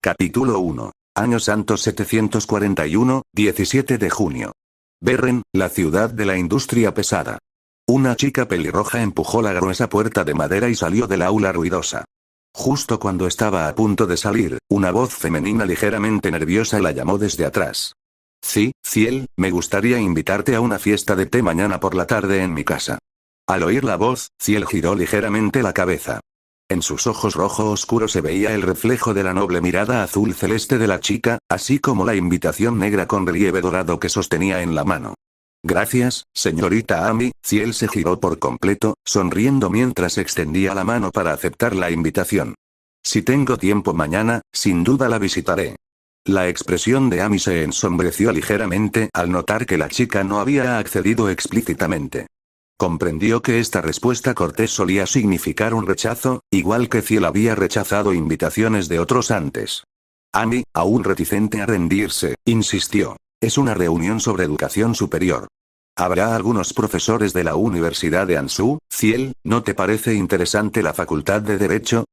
Capítulo 1. Año Santo 741, 17 de junio. Berren, la ciudad de la industria pesada. Una chica pelirroja empujó la gruesa puerta de madera y salió del aula ruidosa. Justo cuando estaba a punto de salir, una voz femenina ligeramente nerviosa la llamó desde atrás. Sí, Ciel, me gustaría invitarte a una fiesta de té mañana por la tarde en mi casa. Al oír la voz, Ciel giró ligeramente la cabeza. En sus ojos rojo oscuro se veía el reflejo de la noble mirada azul celeste de la chica, así como la invitación negra con relieve dorado que sostenía en la mano. Gracias, señorita Amy. Ciel se giró por completo, sonriendo mientras extendía la mano para aceptar la invitación. Si tengo tiempo mañana, sin duda la visitaré. La expresión de Amy se ensombreció ligeramente al notar que la chica no había accedido explícitamente. Comprendió que esta respuesta cortés solía significar un rechazo, igual que Ciel había rechazado invitaciones de otros antes. Amy, aún reticente a rendirse, insistió. Es una reunión sobre educación superior. ¿Habrá algunos profesores de la Universidad de Ansu? Ciel, ¿no te parece interesante la Facultad de Derecho?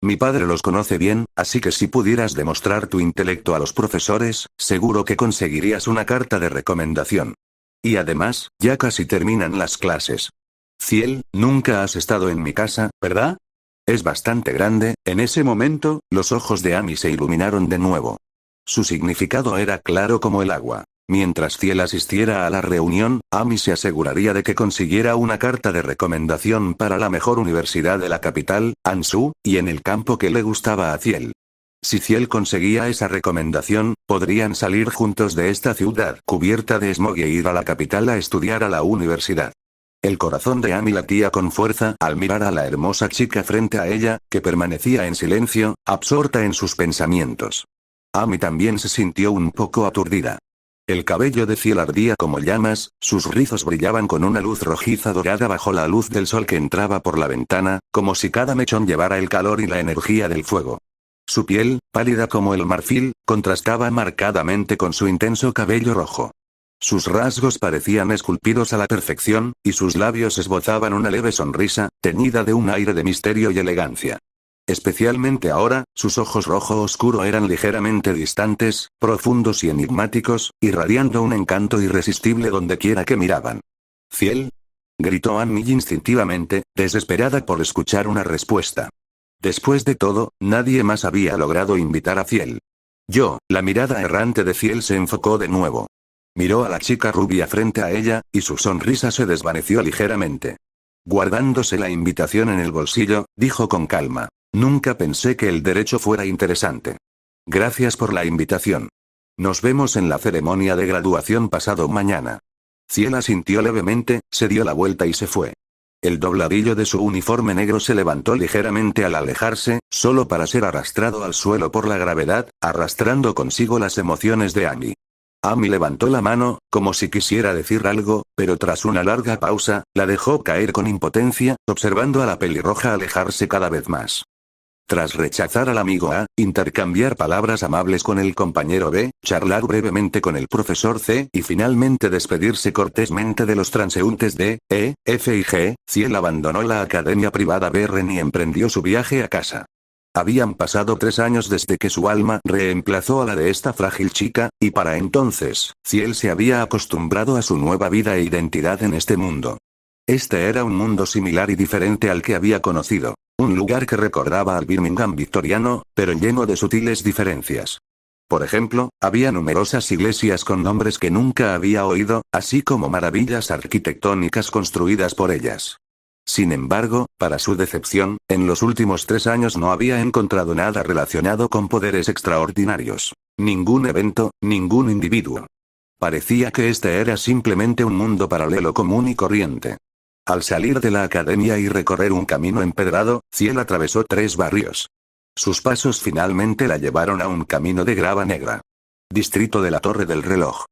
Mi padre los conoce bien, así que si pudieras demostrar tu intelecto a los profesores, seguro que conseguirías una carta de recomendación. Y además, ya casi terminan las clases. Ciel, nunca has estado en mi casa, ¿verdad? Es bastante grande. En ese momento, los ojos de Amy se iluminaron de nuevo. Su significado era claro como el agua. Mientras Ciel asistiera a la reunión, Amy se aseguraría de que consiguiera una carta de recomendación para la mejor universidad de la capital, Ansu, y en el campo que le gustaba a Ciel. Si Ciel conseguía esa recomendación, podrían salir juntos de esta ciudad cubierta de smog e ir a la capital a estudiar a la universidad. El corazón de Amy latía con fuerza al mirar a la hermosa chica frente a ella, que permanecía en silencio, absorta en sus pensamientos. Amy también se sintió un poco aturdida. El cabello de Ciel ardía como llamas, sus rizos brillaban con una luz rojiza dorada bajo la luz del sol que entraba por la ventana, como si cada mechón llevara el calor y la energía del fuego. Su piel, pálida como el marfil, contrastaba marcadamente con su intenso cabello rojo. Sus rasgos parecían esculpidos a la perfección, y sus labios esbozaban una leve sonrisa, teñida de un aire de misterio y elegancia. Especialmente ahora, sus ojos rojo oscuro eran ligeramente distantes, profundos y enigmáticos, irradiando un encanto irresistible dondequiera que miraban. ¿Ciel? Gritó Amy instintivamente, desesperada por escuchar una respuesta. Después de todo, nadie más había logrado invitar a Ciel. La mirada errante de Ciel se enfocó de nuevo. Miró a la chica rubia frente a ella, y su sonrisa se desvaneció ligeramente. Guardándose la invitación en el bolsillo, dijo con calma. Nunca pensé que el derecho fuera interesante. Gracias por la invitación. Nos vemos en la ceremonia de graduación pasado mañana. Ciel asintió levemente, se dio la vuelta y se fue. El dobladillo de su uniforme negro se levantó ligeramente al alejarse, solo para ser arrastrado al suelo por la gravedad, arrastrando consigo las emociones de Amy. Amy levantó la mano, como si quisiera decir algo, pero tras una larga pausa, la dejó caer con impotencia, observando a la pelirroja alejarse cada vez más. Tras rechazar al amigo A, intercambiar palabras amables con el compañero B, charlar brevemente con el profesor C y finalmente despedirse cortésmente de los transeúntes D, E, F y G, Ciel abandonó la academia privada Berren y emprendió su viaje a casa. Habían pasado 3 años desde que su alma reemplazó a la de esta frágil chica, y para entonces, Ciel se había acostumbrado a su nueva vida e identidad en este mundo. Este era un mundo similar y diferente al que había conocido. Un lugar que recordaba al Birmingham victoriano, pero lleno de sutiles diferencias. Por ejemplo, había numerosas iglesias con nombres que nunca había oído, así como maravillas arquitectónicas construidas por ellas. Sin embargo, para su decepción, en los últimos 3 años no había encontrado nada relacionado con poderes extraordinarios. Ningún evento, ningún individuo. Parecía que este era simplemente un mundo paralelo común y corriente. Al salir de la academia y recorrer un camino empedrado, Ciel atravesó 3 barrios. Sus pasos finalmente la llevaron a un camino de grava negra. Distrito de la Torre del Reloj.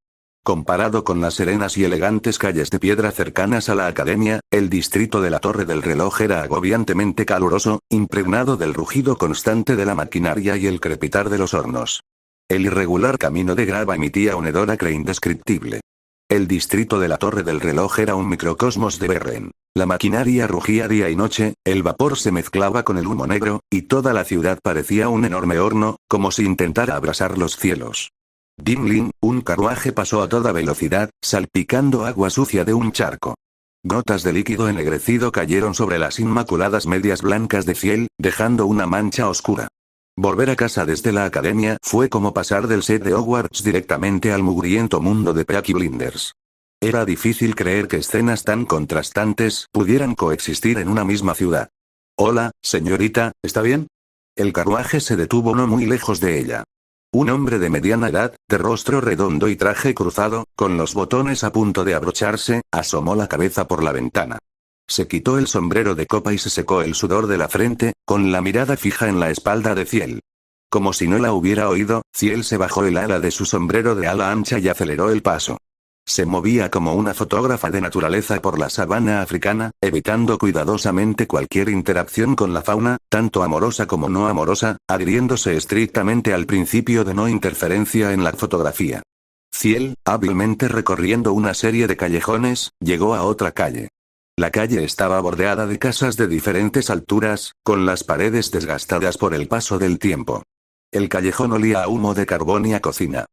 Comparado con las serenas y elegantes calles de piedra cercanas a la academia, el distrito de la Torre del Reloj era agobiantemente caluroso, impregnado del rugido constante de la maquinaria y el crepitar de los hornos. El irregular camino de grava emitía un hedor acre indescriptible. El distrito de la Torre del Reloj era un microcosmos de Berren. La maquinaria rugía día y noche, el vapor se mezclaba con el humo negro, y toda la ciudad parecía un enorme horno, como si intentara abrasar los cielos. Dimling, un carruaje pasó a toda velocidad, salpicando agua sucia de un charco. Gotas de líquido ennegrecido cayeron sobre las inmaculadas medias blancas de Ciel, dejando una mancha oscura. Volver a casa desde la academia fue como pasar del set de Hogwarts directamente al mugriento mundo de Peaky Blinders. Era difícil creer que escenas tan contrastantes pudieran coexistir en una misma ciudad. Hola, señorita, ¿está bien? El carruaje se detuvo no muy lejos de ella. Un hombre de mediana edad, de rostro redondo y traje cruzado, con los botones a punto de abrocharse, asomó la cabeza por la ventana. Se quitó el sombrero de copa y se secó el sudor de la frente, con la mirada fija en la espalda de Ciel. Como si no la hubiera oído, Ciel se bajó el ala de su sombrero de ala ancha y aceleró el paso. Se movía como una fotógrafa de naturaleza por la sabana africana, evitando cuidadosamente cualquier interacción con la fauna, tanto amorosa como no amorosa, adhiriéndose estrictamente al principio de no interferencia en la fotografía. Ciel, hábilmente recorriendo una serie de callejones, llegó a otra calle. La calle estaba bordeada de casas de diferentes alturas, con las paredes desgastadas por el paso del tiempo. El callejón olía a humo de carbón y a cocina.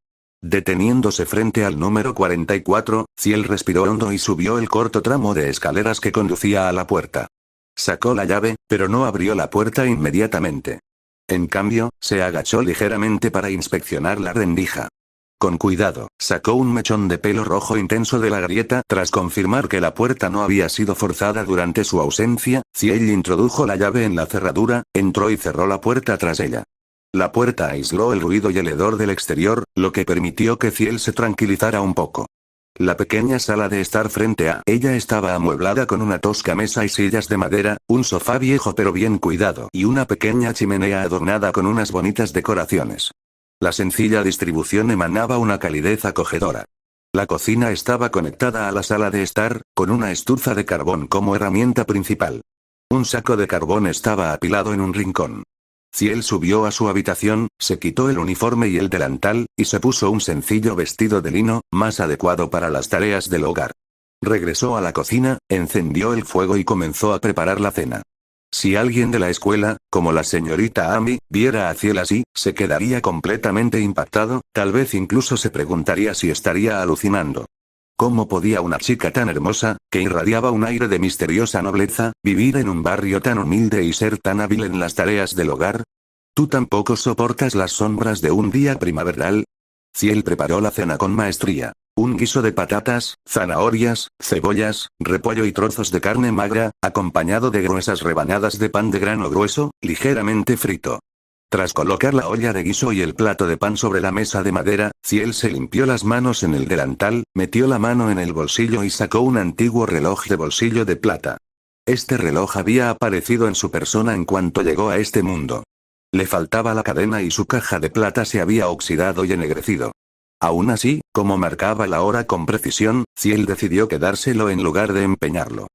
Deteniéndose frente al número 44, Ciel respiró hondo y subió el corto tramo de escaleras que conducía a la puerta. Sacó la llave, pero no abrió la puerta inmediatamente. En cambio, se agachó ligeramente para inspeccionar la rendija. Con cuidado, sacó un mechón de pelo rojo intenso de la grieta. Tras confirmar que la puerta no había sido forzada durante su ausencia, Ciel introdujo la llave en la cerradura, entró y cerró la puerta tras ella. La puerta aisló el ruido y el hedor del exterior, lo que permitió que Ciel se tranquilizara un poco. La pequeña sala de estar frente a ella estaba amueblada con una tosca mesa y sillas de madera, un sofá viejo pero bien cuidado y una pequeña chimenea adornada con unas bonitas decoraciones. La sencilla distribución emanaba una calidez acogedora. La cocina estaba conectada a la sala de estar, con una estufa de carbón como herramienta principal. Un saco de carbón estaba apilado en un rincón. Ciel subió a su habitación, se quitó el uniforme y el delantal, y se puso un sencillo vestido de lino, más adecuado para las tareas del hogar. Regresó a la cocina, encendió el fuego y comenzó a preparar la cena. Si alguien de la escuela, como la señorita Amy, viera a Ciel así, se quedaría completamente impactado, tal vez incluso se preguntaría si estaría alucinando. ¿Cómo podía una chica tan hermosa, que irradiaba un aire de misteriosa nobleza, vivir en un barrio tan humilde y ser tan hábil en las tareas del hogar? ¿Tú tampoco soportas las sombras de un día primaveral? Ciel preparó la cena con maestría. Un guiso de patatas, zanahorias, cebollas, repollo y trozos de carne magra, acompañado de gruesas rebanadas de pan de grano grueso, ligeramente frito. Tras colocar la olla de guiso y el plato de pan sobre la mesa de madera, Ciel se limpió las manos en el delantal, metió la mano en el bolsillo y sacó un antiguo reloj de bolsillo de plata. Este reloj había aparecido en su persona en cuanto llegó a este mundo. Le faltaba la cadena y su caja de plata se había oxidado y ennegrecido. Aún así, como marcaba la hora con precisión, Ciel decidió quedárselo en lugar de empeñarlo.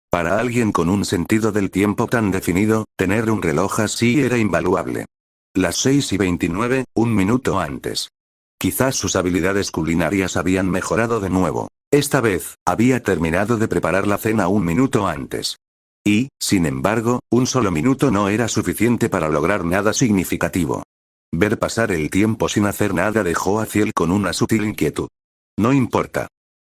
Para alguien con un sentido del tiempo tan definido, tener un reloj así era invaluable. Las 6:29, un minuto antes. Quizás sus habilidades culinarias habían mejorado de nuevo. Esta vez, había terminado de preparar la cena un minuto antes. Y, sin embargo, un solo minuto no era suficiente para lograr nada significativo. Ver pasar el tiempo sin hacer nada dejó a Ciel con una sutil inquietud. No importa.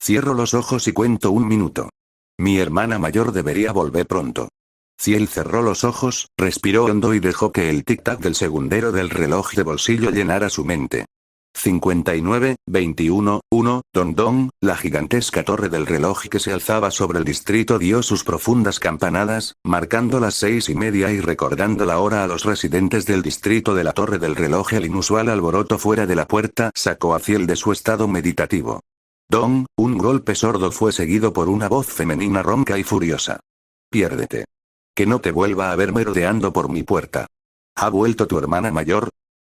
Cierro los ojos y cuento un minuto. Mi hermana mayor debería volver pronto. Ciel cerró los ojos, respiró hondo y dejó que el tic-tac del segundero del reloj de bolsillo llenara su mente. 59, 21, 1, don, la gigantesca torre del reloj que se alzaba sobre el distrito dio sus profundas campanadas, marcando las 6:30 y recordando la hora a los residentes del distrito de la torre del reloj. El inusual alboroto fuera de la puerta sacó a Ciel de su estado meditativo. Don, un golpe sordo fue seguido por una voz femenina ronca y furiosa. Piérdete. Que no te vuelva a ver merodeando por mi puerta. ¿Ha vuelto tu hermana mayor?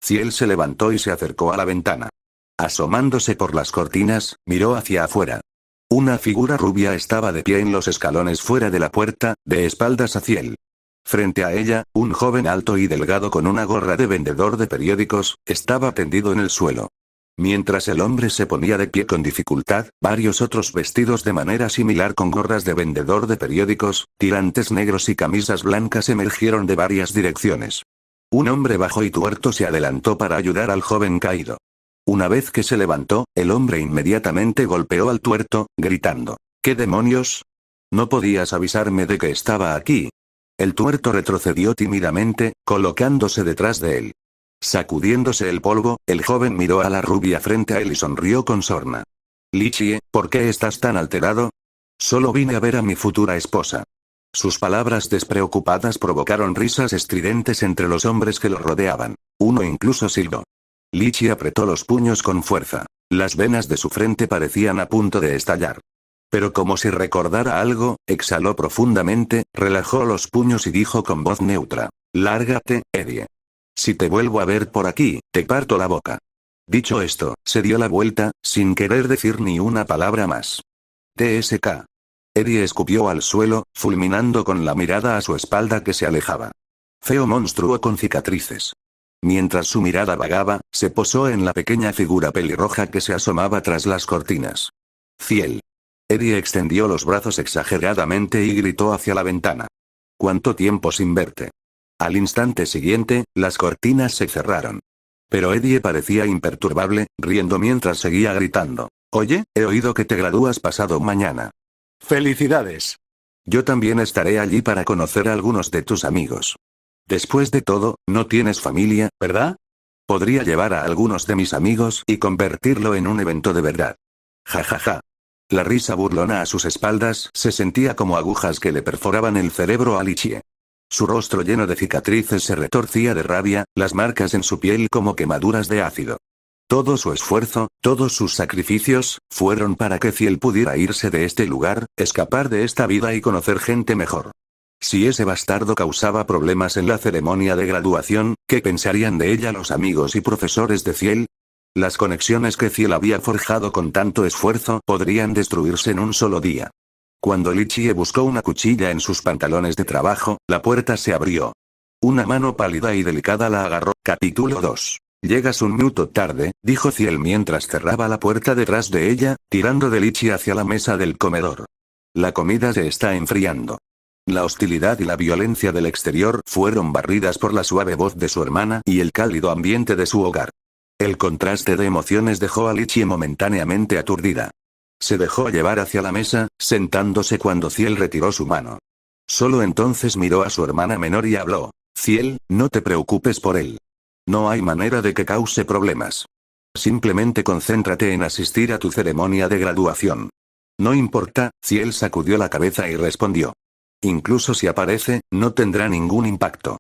Ciel se levantó y se acercó a la ventana. Asomándose por las cortinas, miró hacia afuera. Una figura rubia estaba de pie en los escalones fuera de la puerta, de espaldas a Ciel. Frente a ella, un joven alto y delgado con una gorra de vendedor de periódicos, estaba tendido en el suelo. Mientras el hombre se ponía de pie con dificultad, varios otros vestidos de manera similar con gorras de vendedor de periódicos, tirantes negros y camisas blancas emergieron de varias direcciones. Un hombre bajo y tuerto se adelantó para ayudar al joven caído. Una vez que se levantó, el hombre inmediatamente golpeó al tuerto, gritando: ¿Qué demonios? ¿No podías avisarme de que estaba aquí? El tuerto retrocedió tímidamente, colocándose detrás de él. Sacudiéndose el polvo, el joven miró a la rubia frente a él y sonrió con sorna. Lichie, ¿por qué estás tan alterado? Solo vine a ver a mi futura esposa. Sus palabras despreocupadas provocaron risas estridentes entre los hombres que lo rodeaban. Uno incluso silbó. Lichie apretó los puños con fuerza. Las venas de su frente parecían a punto de estallar. Pero como si recordara algo, exhaló profundamente, relajó los puños y dijo con voz neutra: Lárgate, Eddie. Si te vuelvo a ver por aquí, te parto la boca. Dicho esto, se dio la vuelta, sin querer decir ni una palabra más. TSK. Eddie escupió al suelo, fulminando con la mirada a su espalda que se alejaba. Feo monstruo con cicatrices. Mientras su mirada vagaba, se posó en la pequeña figura pelirroja que se asomaba tras las cortinas. Ciel. Eddie extendió los brazos exageradamente y gritó hacia la ventana. ¿Cuánto tiempo sin verte? Al instante siguiente, las cortinas se cerraron. Pero Eddie parecía imperturbable, riendo mientras seguía gritando. Oye, he oído que te gradúas pasado mañana. ¡Felicidades! Yo también estaré allí para conocer a algunos de tus amigos. Después de todo, no tienes familia, ¿verdad? Podría llevar a algunos de mis amigos y convertirlo en un evento de verdad. Ja ja ja. La risa burlona a sus espaldas se sentía como agujas que le perforaban el cerebro a Lichie. Su rostro lleno de cicatrices se retorcía de rabia, las marcas en su piel como quemaduras de ácido. Todo su esfuerzo, todos sus sacrificios, fueron para que Ciel pudiera irse de este lugar, escapar de esta vida y conocer gente mejor. Si ese bastardo causaba problemas en la ceremonia de graduación, ¿qué pensarían de ella los amigos y profesores de Ciel? Las conexiones que Ciel había forjado con tanto esfuerzo podrían destruirse en un solo día. Cuando Lichie buscó una cuchilla en sus pantalones de trabajo, la puerta se abrió. Una mano pálida y delicada la agarró. Capítulo 2. Llegas un minuto tarde, dijo Ciel mientras cerraba la puerta detrás de ella, tirando de Lichie hacia la mesa del comedor. La comida se está enfriando. La hostilidad y la violencia del exterior fueron barridas por la suave voz de su hermana y el cálido ambiente de su hogar. El contraste de emociones dejó a Lichie momentáneamente aturdida. Se dejó llevar hacia la mesa, sentándose cuando Ciel retiró su mano. Solo entonces miró a su hermana menor y habló. Ciel, no te preocupes por él. No hay manera de que cause problemas. Simplemente concéntrate en asistir a tu ceremonia de graduación. No importa, Ciel sacudió la cabeza y respondió. Incluso si aparece, no tendrá ningún impacto.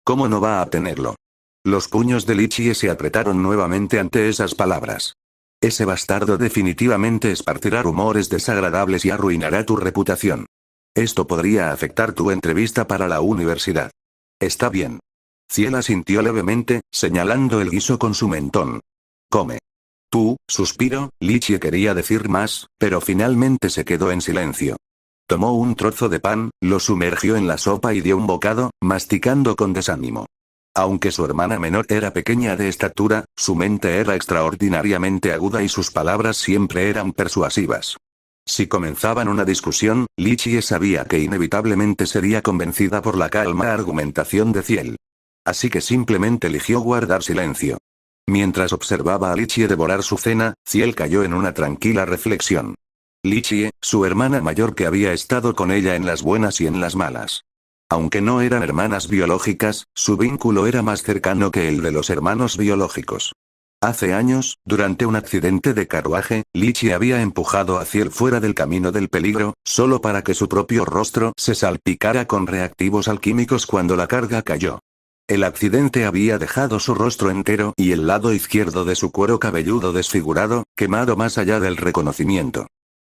¿Cómo no va a tenerlo? Los puños de Lichie se apretaron nuevamente ante esas palabras. Ese bastardo definitivamente esparcirá rumores desagradables y arruinará tu reputación. Esto podría afectar tu entrevista para la universidad. Está bien. Ciel asintió levemente, señalando el guiso con su mentón. Come. Tú, suspiró, Lichie quería decir más, pero finalmente se quedó en silencio. Tomó un trozo de pan, lo sumergió en la sopa y dio un bocado, masticando con desánimo. Aunque su hermana menor era pequeña de estatura, su mente era extraordinariamente aguda y sus palabras siempre eran persuasivas. Si comenzaban una discusión, Lichie sabía que inevitablemente sería convencida por la calma argumentación de Ciel. Así que simplemente eligió guardar silencio. Mientras observaba a Lichie devorar su cena, Ciel cayó en una tranquila reflexión. Lichie, su hermana mayor que había estado con ella en las buenas y en las malas. Aunque no eran hermanas biológicas, su vínculo era más cercano que el de los hermanos biológicos. Hace años, durante un accidente de carruaje, Lichie había empujado a Ciel fuera del camino del peligro, solo para que su propio rostro se salpicara con reactivos alquímicos cuando la carga cayó. El accidente había dejado su rostro entero y el lado izquierdo de su cuero cabelludo desfigurado, quemado más allá del reconocimiento.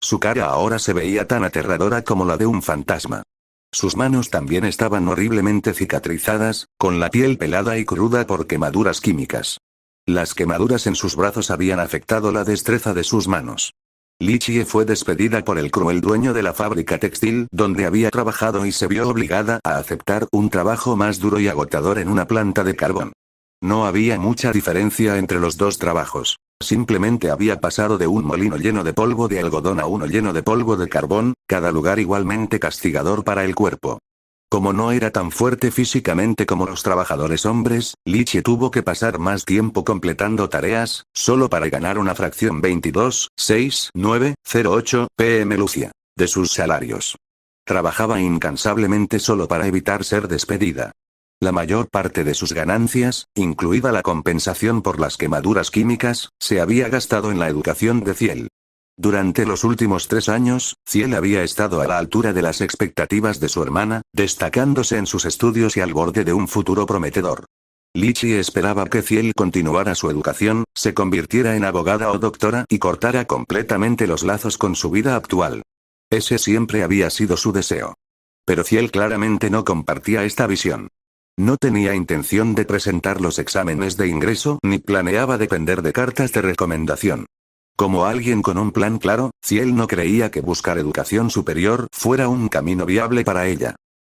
Su cara ahora se veía tan aterradora como la de un fantasma. Sus manos también estaban horriblemente cicatrizadas, con la piel pelada y cruda por quemaduras químicas. Las quemaduras en sus brazos habían afectado la destreza de sus manos. Lichie fue despedida por el cruel dueño de la fábrica textil donde había trabajado y se vio obligada a aceptar un trabajo más duro y agotador en una planta de carbón. No había mucha diferencia entre los dos trabajos. Simplemente había pasado de un molino lleno de polvo de algodón a uno lleno de polvo de carbón, cada lugar igualmente castigador para el cuerpo. Como no era tan fuerte físicamente como los trabajadores hombres, Lichie tuvo que pasar más tiempo completando tareas, solo para ganar una fracción 22,6908 PM Lucia de sus salarios. Trabajaba incansablemente solo para evitar ser despedida. La mayor parte de sus ganancias, incluida la compensación por las quemaduras químicas, se había gastado en la educación de Ciel. Durante los últimos 3 años, Ciel había estado a la altura de las expectativas de su hermana, destacándose en sus estudios y al borde de un futuro prometedor. Lichie esperaba que Ciel continuara su educación, se convirtiera en abogada o doctora y cortara completamente los lazos con su vida actual. Ese siempre había sido su deseo. Pero Ciel claramente no compartía esta visión. No tenía intención de presentar los exámenes de ingreso ni planeaba depender de cartas de recomendación. Como alguien con un plan claro, Ciel no creía que buscar educación superior fuera un camino viable para ella.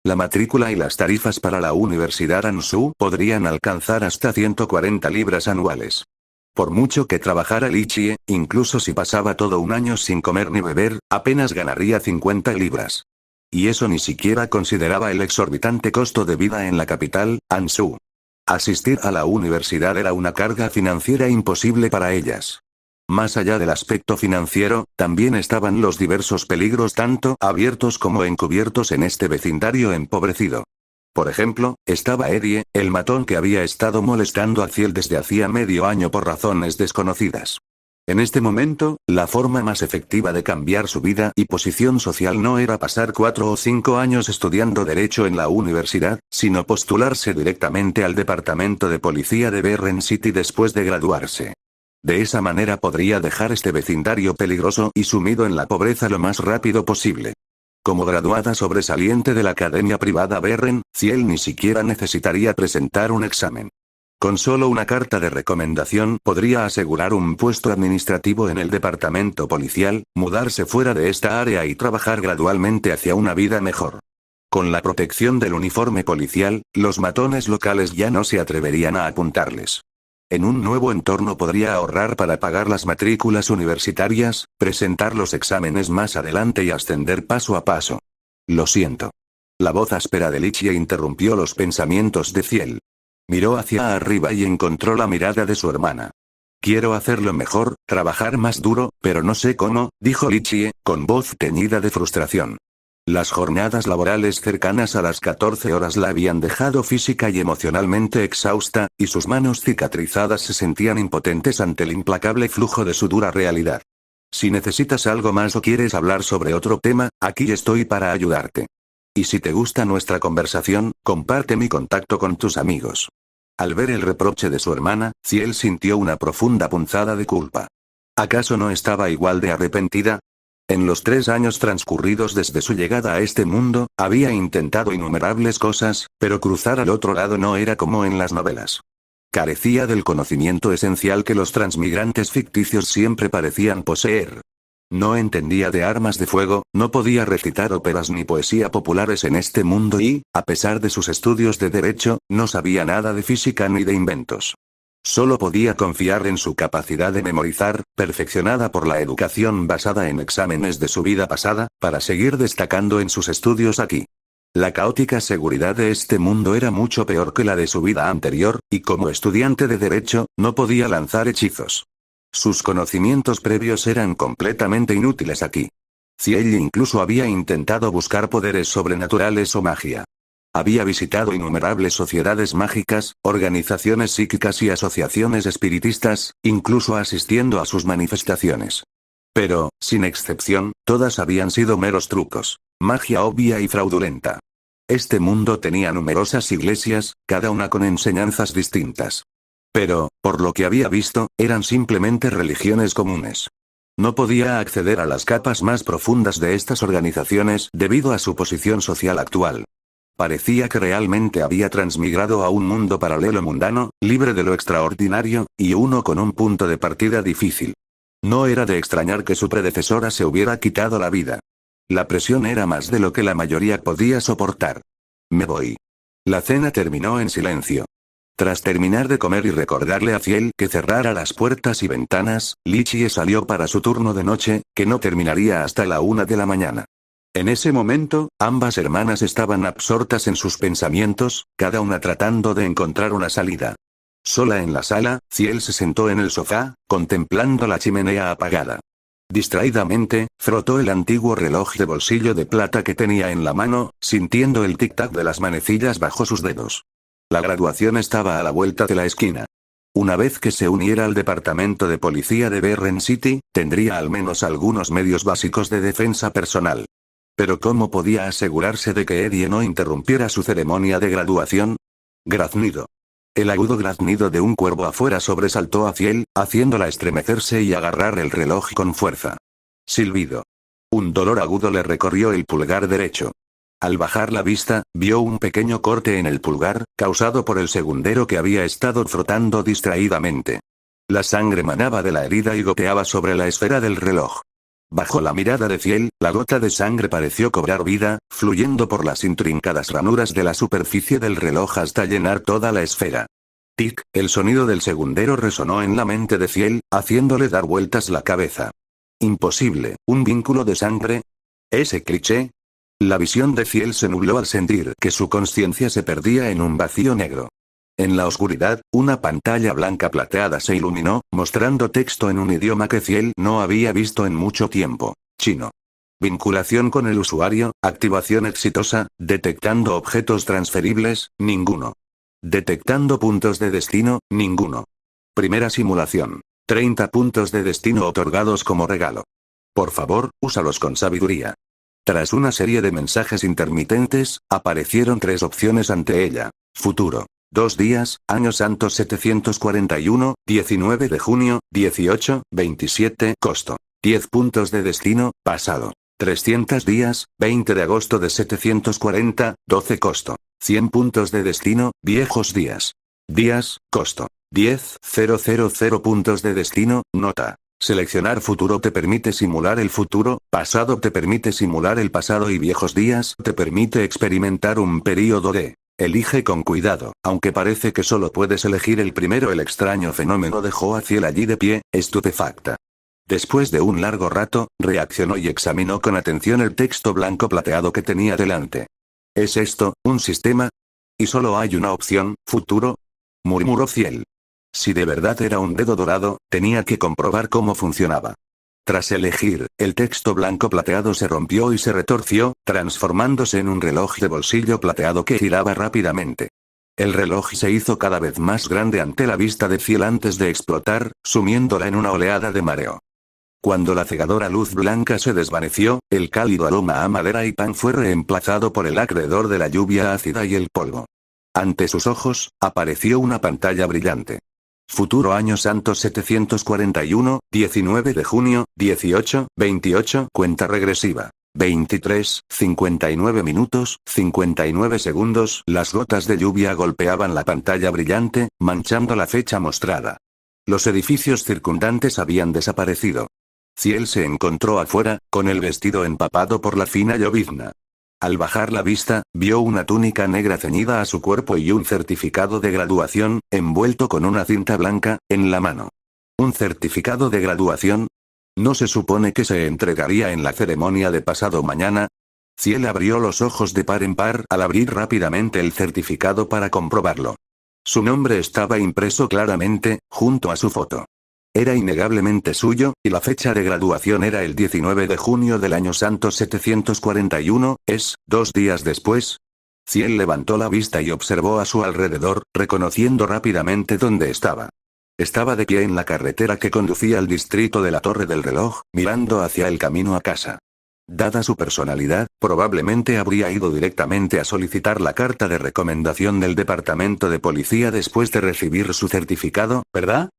La matrícula y las tarifas para la Universidad Ansu podrían alcanzar hasta 140 libras anuales. Por mucho que trabajara Lichie, incluso si pasaba todo un año sin comer ni beber, apenas ganaría 50 libras. Y eso ni siquiera consideraba el exorbitante costo de vida en la capital, Ansu. Asistir a la universidad era una carga financiera imposible para ellas. Más allá del aspecto financiero, también estaban los diversos peligros tanto abiertos como encubiertos en este vecindario empobrecido. Por ejemplo, estaba Eddie, el matón que había estado molestando a Ciel desde hacía medio año por razones desconocidas. En este momento, la forma más efectiva de cambiar su vida y posición social no era pasar 4 o 5 años estudiando Derecho en la universidad, sino postularse directamente al departamento de policía de Berren City después de graduarse. De esa manera podría dejar este vecindario peligroso y sumido en la pobreza lo más rápido posible. Como graduada sobresaliente de la academia privada Berren, Ciel ni siquiera necesitaría presentar un examen. Con solo una carta de recomendación podría asegurar un puesto administrativo en el departamento policial, mudarse fuera de esta área y trabajar gradualmente hacia una vida mejor. Con la protección del uniforme policial, los matones locales ya no se atreverían a apuntarles. En un nuevo entorno podría ahorrar para pagar las matrículas universitarias, presentar los exámenes más adelante y ascender paso a paso. Lo siento. La voz áspera de Lichie interrumpió los pensamientos de Ciel. Miró hacia arriba y encontró la mirada de su hermana. Quiero hacerlo mejor, trabajar más duro, pero no sé cómo, dijo Lichie, con voz teñida de frustración. Las jornadas laborales cercanas a las 14 horas la habían dejado física y emocionalmente exhausta, y sus manos cicatrizadas se sentían impotentes ante el implacable flujo de su dura realidad. Si necesitas algo más o quieres hablar sobre otro tema, aquí estoy para ayudarte. Y si te gusta nuestra conversación, comparte mi contacto con tus amigos. Al ver el reproche de su hermana, Ciel sintió una profunda punzada de culpa. ¿Acaso no estaba igual de arrepentida? En los 3 años transcurridos desde su llegada a este mundo, había intentado innumerables cosas, pero cruzar al otro lado no era como en las novelas. Carecía del conocimiento esencial que los transmigrantes ficticios siempre parecían poseer. No entendía de armas de fuego, no podía recitar óperas ni poesía populares en este mundo y, a pesar de sus estudios de derecho, no sabía nada de física ni de inventos. Solo podía confiar en su capacidad de memorizar, perfeccionada por la educación basada en exámenes de su vida pasada, para seguir destacando en sus estudios aquí. La caótica seguridad de este mundo era mucho peor que la de su vida anterior, y como estudiante de derecho, no podía lanzar hechizos. Sus conocimientos previos eran completamente inútiles aquí. Ciel incluso había intentado buscar poderes sobrenaturales o magia. Había visitado innumerables sociedades mágicas, organizaciones psíquicas y asociaciones espiritistas, incluso asistiendo a sus manifestaciones. Pero, sin excepción, todas habían sido meros trucos, magia obvia y fraudulenta. Este mundo tenía numerosas iglesias, cada una con enseñanzas distintas. Pero, por lo que había visto, eran simplemente religiones comunes. No podía acceder a las capas más profundas de estas organizaciones debido a su posición social actual. Parecía que realmente había transmigrado a un mundo paralelo mundano, libre de lo extraordinario, y uno con un punto de partida difícil. No era de extrañar que su predecesora se hubiera quitado la vida. La presión era más de lo que la mayoría podía soportar. Me voy. La cena terminó en silencio. Tras terminar de comer y recordarle a Ciel que cerrara las puertas y ventanas, Lichie salió para su turno de noche, que no terminaría hasta la 1 de la mañana. En ese momento, ambas hermanas estaban absortas en sus pensamientos, cada una tratando de encontrar una salida. Sola en la sala, Ciel se sentó en el sofá, contemplando la chimenea apagada. Distraídamente, frotó el antiguo reloj de bolsillo de plata que tenía en la mano, sintiendo el tic-tac de las manecillas bajo sus dedos. La graduación estaba a la vuelta de la esquina. Una vez que se uniera al departamento de policía de Berren City, tendría al menos algunos medios básicos de defensa personal. Pero ¿cómo podía asegurarse de que Eddie no interrumpiera su ceremonia de graduación? Graznido. El agudo graznido de un cuervo afuera sobresaltó a Ciel, haciéndola estremecerse y agarrar el reloj con fuerza. Silbido. Un dolor agudo le recorrió el pulgar derecho. Al bajar la vista, vio un pequeño corte en el pulgar, causado por el segundero que había estado frotando distraídamente. La sangre manaba de la herida y goteaba sobre la esfera del reloj. Bajo la mirada de Ciel, la gota de sangre pareció cobrar vida, fluyendo por las intrincadas ranuras de la superficie del reloj hasta llenar toda la esfera. Tic, el sonido del segundero resonó en la mente de Ciel, haciéndole dar vueltas la cabeza. Imposible, ¿un vínculo de sangre? ¿Ese cliché? La visión de Ciel se nubló al sentir que su conciencia se perdía en un vacío negro. En la oscuridad, una pantalla blanca plateada se iluminó, mostrando texto en un idioma que Ciel no había visto en mucho tiempo: chino. Vinculación con el usuario, activación exitosa, detectando objetos transferibles, ninguno. Detectando puntos de destino, ninguno. Primera simulación. 30 puntos de destino otorgados como regalo. Por favor, úsalos con sabiduría. Tras una serie de mensajes intermitentes, aparecieron 3 opciones ante ella. Futuro. 2 días, Año Santo 741, 19 de junio, 18, 27. Costo. 10 puntos de destino, pasado. 300 días, 20 de agosto de 740, 12. Costo. 100 puntos de destino, viejos días. Días, costo. 10,000 puntos de destino, nota. Seleccionar futuro te permite simular el futuro, pasado te permite simular el pasado y viejos días te permite experimentar un período de. Elige con cuidado, aunque parece que solo puedes elegir el primero. El extraño fenómeno dejó a Ciel allí de pie, estupefacta. Después de un largo rato, reaccionó y examinó con atención el texto blanco plateado que tenía delante. ¿Es esto, un sistema? ¿Y solo hay una opción, futuro? Murmuró Ciel. Si de verdad era un dedo dorado, tenía que comprobar cómo funcionaba. Tras elegir, el texto blanco plateado se rompió y se retorció, transformándose en un reloj de bolsillo plateado que giraba rápidamente. El reloj se hizo cada vez más grande ante la vista de Ciel antes de explotar, sumiéndola en una oleada de mareo. Cuando la cegadora luz blanca se desvaneció, el cálido aroma a madera y pan fue reemplazado por el acreedor de la lluvia ácida y el polvo. Ante sus ojos, apareció una pantalla brillante. Futuro Año Santo 741, 19 de junio, 18, 28. Cuenta regresiva. 23, 59 minutos, 59 segundos. Las gotas de lluvia golpeaban la pantalla brillante, manchando la fecha mostrada. Los edificios circundantes habían desaparecido. Ciel se encontró afuera, con el vestido empapado por la fina llovizna. Al bajar la vista, vio una túnica negra ceñida a su cuerpo y un certificado de graduación, envuelto con una cinta blanca, en la mano. ¿Un certificado de graduación? ¿No se supone que se entregaría en la ceremonia de pasado mañana? Ciel abrió los ojos de par en par al abrir rápidamente el certificado para comprobarlo. Su nombre estaba impreso claramente, junto a su foto. Era innegablemente suyo, y la fecha de graduación era el 19 de junio del año santo 741, 2 días después. Ciel levantó la vista y observó a su alrededor, reconociendo rápidamente dónde estaba. Estaba de pie en la carretera que conducía al distrito de la Torre del Reloj, mirando hacia el camino a casa. Dada su personalidad, probablemente habría ido directamente a solicitar la carta de recomendación del departamento de policía después de recibir su certificado, ¿verdad?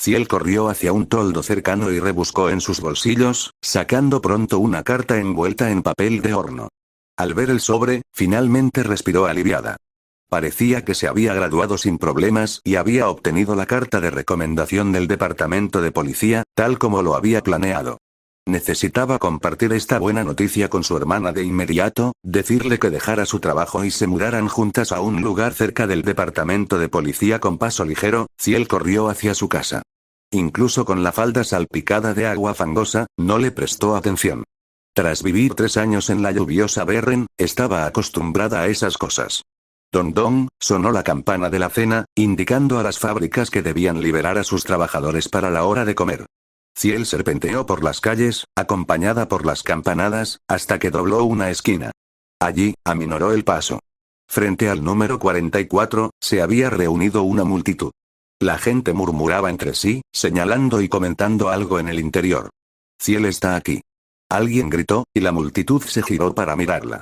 Ciel corrió hacia un toldo cercano y rebuscó en sus bolsillos, sacando pronto una carta envuelta en papel de horno. Al ver el sobre, finalmente respiró aliviada. Parecía que se había graduado sin problemas y había obtenido la carta de recomendación del departamento de policía, tal como lo había planeado. Necesitaba compartir esta buena noticia con su hermana de inmediato, decirle que dejara su trabajo y se mudaran juntas a un lugar cerca del departamento de policía. Con paso ligero, Ciel corrió hacia su casa. Incluso con la falda salpicada de agua fangosa, no le prestó atención. Tras vivir 3 años en la lluviosa Berren, estaba acostumbrada a esas cosas. Don don, sonó la campana de la cena, indicando a las fábricas que debían liberar a sus trabajadores para la hora de comer. Ciel serpenteó por las calles, acompañada por las campanadas, hasta que dobló una esquina. Allí, aminoró el paso. Frente al número 44, se había reunido una multitud. La gente murmuraba entre sí, señalando y comentando algo en el interior. Ciel está aquí. Alguien gritó, y la multitud se giró para mirarla.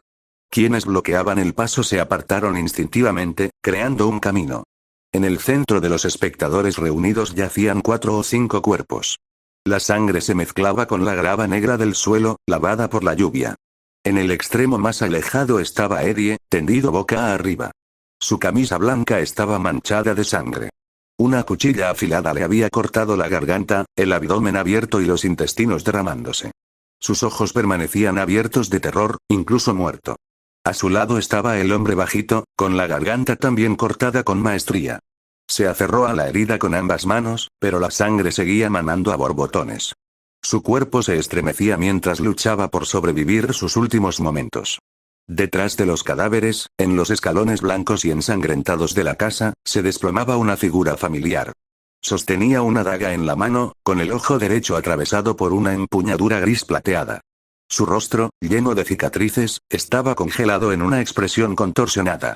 Quienes bloqueaban el paso se apartaron instintivamente, creando un camino. En el centro de los espectadores reunidos yacían 4 o 5 cuerpos. La sangre se mezclaba con la grava negra del suelo, lavada por la lluvia. En el extremo más alejado estaba Eddie, tendido boca arriba. Su camisa blanca estaba manchada de sangre. Una cuchilla afilada le había cortado la garganta, el abdomen abierto y los intestinos derramándose. Sus ojos permanecían abiertos de terror, incluso muerto. A su lado estaba el hombre bajito, con la garganta también cortada con maestría. Se aferró a la herida con ambas manos, pero la sangre seguía manando a borbotones. Su cuerpo se estremecía mientras luchaba por sobrevivir sus últimos momentos. Detrás de los cadáveres, en los escalones blancos y ensangrentados de la casa, se desplomaba una figura familiar. Sostenía una daga en la mano, con el ojo derecho atravesado por una empuñadura gris plateada. Su rostro, lleno de cicatrices, estaba congelado en una expresión contorsionada.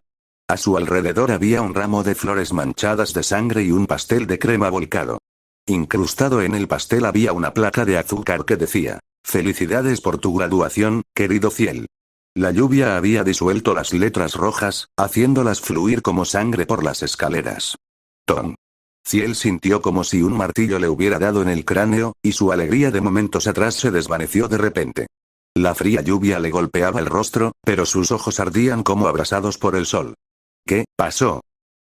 A su alrededor había un ramo de flores manchadas de sangre y un pastel de crema volcado. Incrustado en el pastel había una placa de azúcar que decía: «Felicidades por tu graduación, querido Ciel». La lluvia había disuelto las letras rojas, haciéndolas fluir como sangre por las escaleras. Tom. Ciel sintió como si un martillo le hubiera dado en el cráneo, y su alegría de momentos atrás se desvaneció de repente. La fría lluvia le golpeaba el rostro, pero sus ojos ardían como abrasados por el sol. ¿Qué pasó?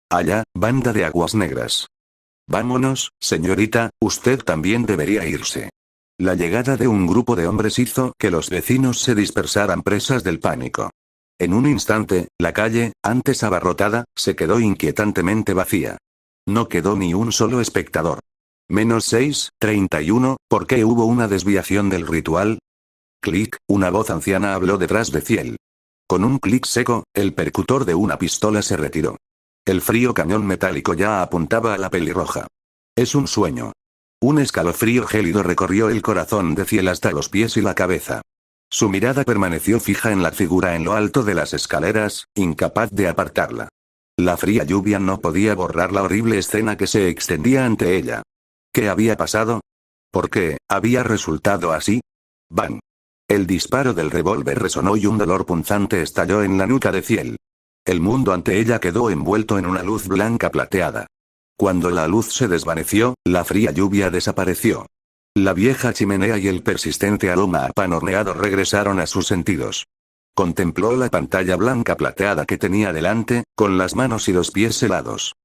Allá, banda de aguas negras. Vámonos, señorita, usted también debería irse. La llegada de un grupo de hombres hizo que los vecinos se dispersaran presas del pánico. En un instante, la calle, antes abarrotada, se quedó inquietantemente vacía. No quedó ni un solo espectador. -6:31, ¿por qué hubo una desviación del ritual? Clic, una voz anciana habló detrás de Ciel. Con un clic seco, el percutor de una pistola se retiró. El frío cañón metálico ya apuntaba a la pelirroja. Es un sueño. Un escalofrío gélido recorrió el corazón de Ciel hasta los pies y la cabeza. Su mirada permaneció fija en la figura en lo alto de las escaleras, incapaz de apartarla. La fría lluvia no podía borrar la horrible escena que se extendía ante ella. ¿Qué había pasado? ¿Por qué había resultado así? ¡Bang! El disparo del revólver resonó y un dolor punzante estalló en la nuca de Ciel. El mundo ante ella quedó envuelto en una luz blanca plateada. Cuando la luz se desvaneció, la fría lluvia desapareció. La vieja chimenea y el persistente aroma a pan horneado regresaron a sus sentidos. Contempló la pantalla blanca plateada que tenía delante, con las manos y los pies helados.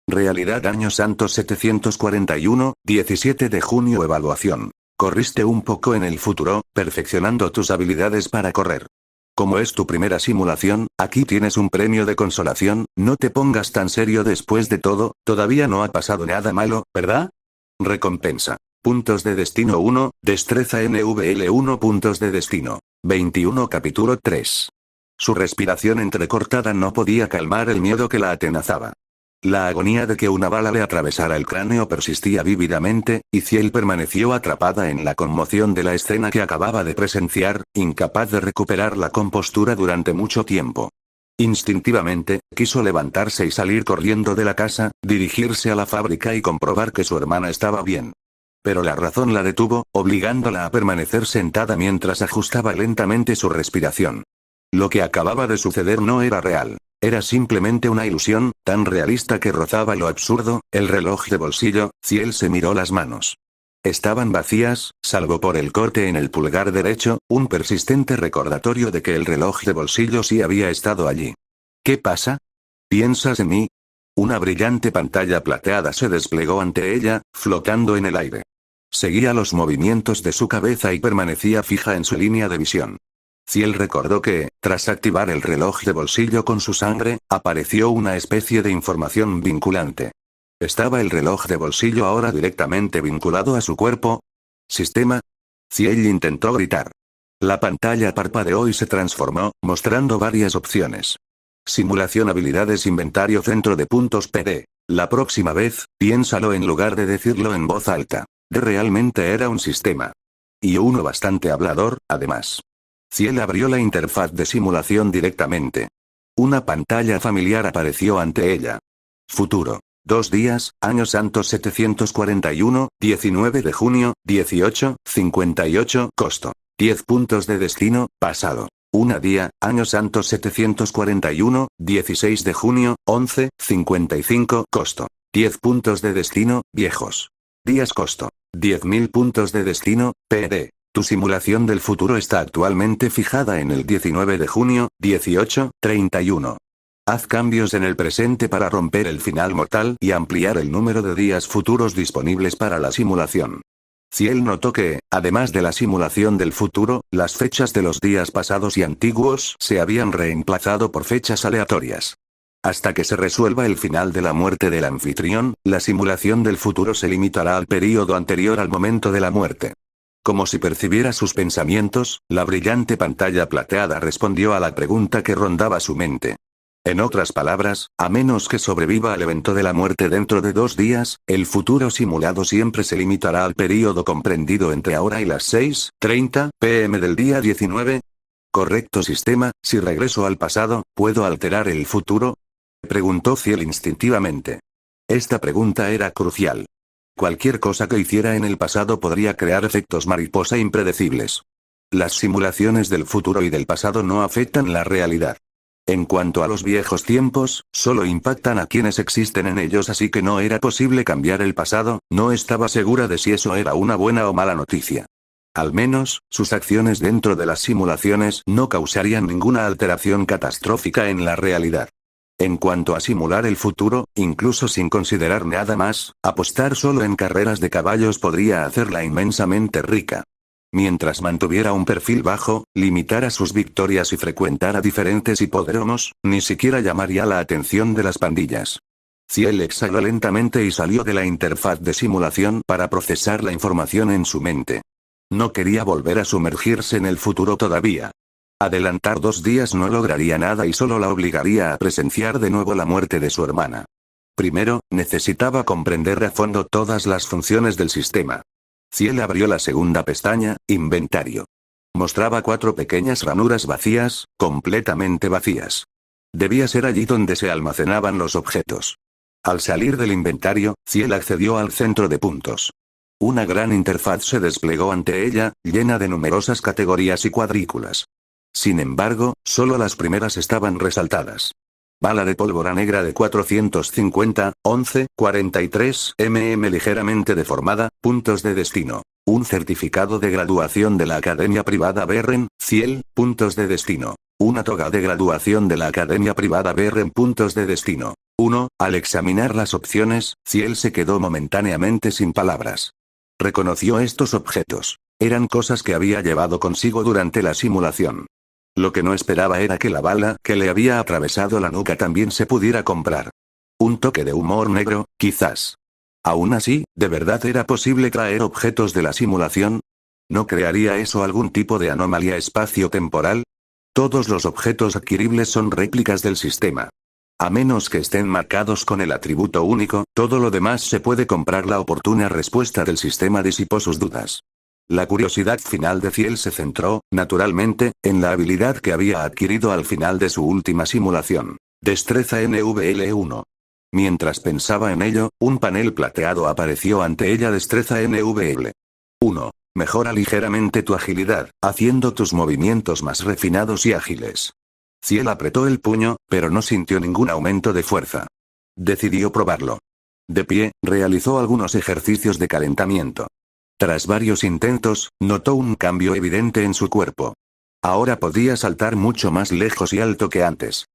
Realidad Año Santo 741, 17 de junio. Evaluación. Corriste un poco en el futuro, perfeccionando tus habilidades para correr. Como es tu primera simulación, aquí tienes un premio de consolación. No te pongas tan serio después de todo, todavía no ha pasado nada malo, ¿verdad? Recompensa. Puntos de destino 1, destreza NVL 1 puntos de destino. 21 capítulo 3. Su respiración entrecortada no podía calmar el miedo que la atenazaba. La agonía de que una bala le atravesara el cráneo persistía vívidamente, y Ciel permaneció atrapada en la conmoción de la escena que acababa de presenciar, incapaz de recuperar la compostura durante mucho tiempo. Instintivamente, quiso levantarse y salir corriendo de la casa, dirigirse a la fábrica y comprobar que su hermana estaba bien. Pero la razón la detuvo, obligándola a permanecer sentada mientras ajustaba lentamente su respiración. Lo que acababa de suceder no era real. Era simplemente una ilusión, tan realista que rozaba lo absurdo. El reloj de bolsillo. Ciel se miró las manos. Estaban vacías, salvo por el corte en el pulgar derecho, un persistente recordatorio de que el reloj de bolsillo sí había estado allí. ¿Qué pasa? ¿Piensas en mí? Una brillante pantalla plateada se desplegó ante ella, flotando en el aire. Seguía los movimientos de su cabeza y permanecía fija en su línea de visión. Ciel recordó que, tras activar el reloj de bolsillo con su sangre, apareció una especie de información vinculante. ¿Estaba el reloj de bolsillo ahora directamente vinculado a su cuerpo? ¿Sistema? Ciel intentó gritar. La pantalla parpadeó y se transformó, mostrando varias opciones. Simulación habilidades inventario centro de puntos PD. La próxima vez, piénsalo en lugar de decirlo en voz alta. Realmente era un sistema. Y uno bastante hablador, además. Ciel abrió la interfaz de simulación directamente. Una pantalla familiar apareció ante ella. Futuro. 2 días, Año Santo 741, 19 de junio, 18:58. Costo. 10 puntos de destino, pasado. 1 día, Año Santo 741, 16 de junio, 11:55. Costo. 10 puntos de destino, viejos. Días costo. 10.000 puntos de destino, PD. Tu simulación del futuro está actualmente fijada en el 19 de junio, 18:31. Haz cambios en el presente para romper el final mortal y ampliar el número de días futuros disponibles para la simulación. Ciel notó que, además de la simulación del futuro, las fechas de los días pasados y antiguos se habían reemplazado por fechas aleatorias. Hasta que se resuelva el final de la muerte del anfitrión, la simulación del futuro se limitará al período anterior al momento de la muerte. Como si percibiera sus pensamientos, la brillante pantalla plateada respondió a la pregunta que rondaba su mente. En otras palabras, a menos que sobreviva al evento de la muerte dentro de 2 días, el futuro simulado siempre se limitará al período comprendido entre ahora y las 6:30 p.m. del día 19. ¿Correcto sistema? Si regreso al pasado, ¿puedo alterar el futuro? Preguntó Ciel instintivamente. Esta pregunta era crucial. Cualquier cosa que hiciera en el pasado podría crear efectos mariposa impredecibles. Las simulaciones del futuro y del pasado no afectan la realidad. En cuanto a los viejos tiempos, solo impactan a quienes existen en ellos, así que no era posible cambiar el pasado. No estaba segura de si eso era una buena o mala noticia. Al menos, sus acciones dentro de las simulaciones no causarían ninguna alteración catastrófica en la realidad. En cuanto a simular el futuro, incluso sin considerar nada más, apostar solo en carreras de caballos podría hacerla inmensamente rica. Mientras mantuviera un perfil bajo, limitara sus victorias y frecuentara diferentes hipódromos, ni siquiera llamaría la atención de las pandillas. Ciel exhaló lentamente y salió de la interfaz de simulación para procesar la información en su mente. No quería volver a sumergirse en el futuro todavía. Adelantar 2 días no lograría nada y solo la obligaría a presenciar de nuevo la muerte de su hermana. Primero, necesitaba comprender a fondo todas las funciones del sistema. Ciel abrió la segunda pestaña, Inventario. Mostraba 4 pequeñas ranuras vacías, completamente vacías. Debía ser allí donde se almacenaban los objetos. Al salir del inventario, Ciel accedió al centro de puntos. Una gran interfaz se desplegó ante ella, llena de numerosas categorías y cuadrículas. Sin embargo, solo las primeras estaban resaltadas. Bala de pólvora negra de 450, 11:43 mm ligeramente deformada, puntos de destino. Un certificado de graduación de la Academia Privada Berren, Ciel, puntos de destino. Una toga de graduación de la Academia Privada Berren, puntos de destino. 1. Al examinar las opciones, Ciel se quedó momentáneamente sin palabras. Reconoció estos objetos. Eran cosas que había llevado consigo durante la simulación. Lo que no esperaba era que la bala que le había atravesado la nuca también se pudiera comprar. Un toque de humor negro, quizás. Aún así, ¿de verdad era posible traer objetos de la simulación? ¿No crearía eso algún tipo de anomalía espacio-temporal? Todos los objetos adquiribles son réplicas del sistema. A menos que estén marcados con el atributo único, todo lo demás se puede comprar. La oportuna respuesta del sistema disipó sus dudas. La curiosidad final de Ciel se centró, naturalmente, en la habilidad que había adquirido al final de su última simulación. Destreza NVL1. Mientras pensaba en ello, un panel plateado apareció ante ella. Destreza NVL 1. Mejora ligeramente tu agilidad, haciendo tus movimientos más refinados y ágiles. Ciel apretó el puño, pero no sintió ningún aumento de fuerza. Decidió probarlo. De pie, realizó algunos ejercicios de calentamiento. Tras varios intentos, notó un cambio evidente en su cuerpo. Ahora podía saltar mucho más lejos y alto que antes.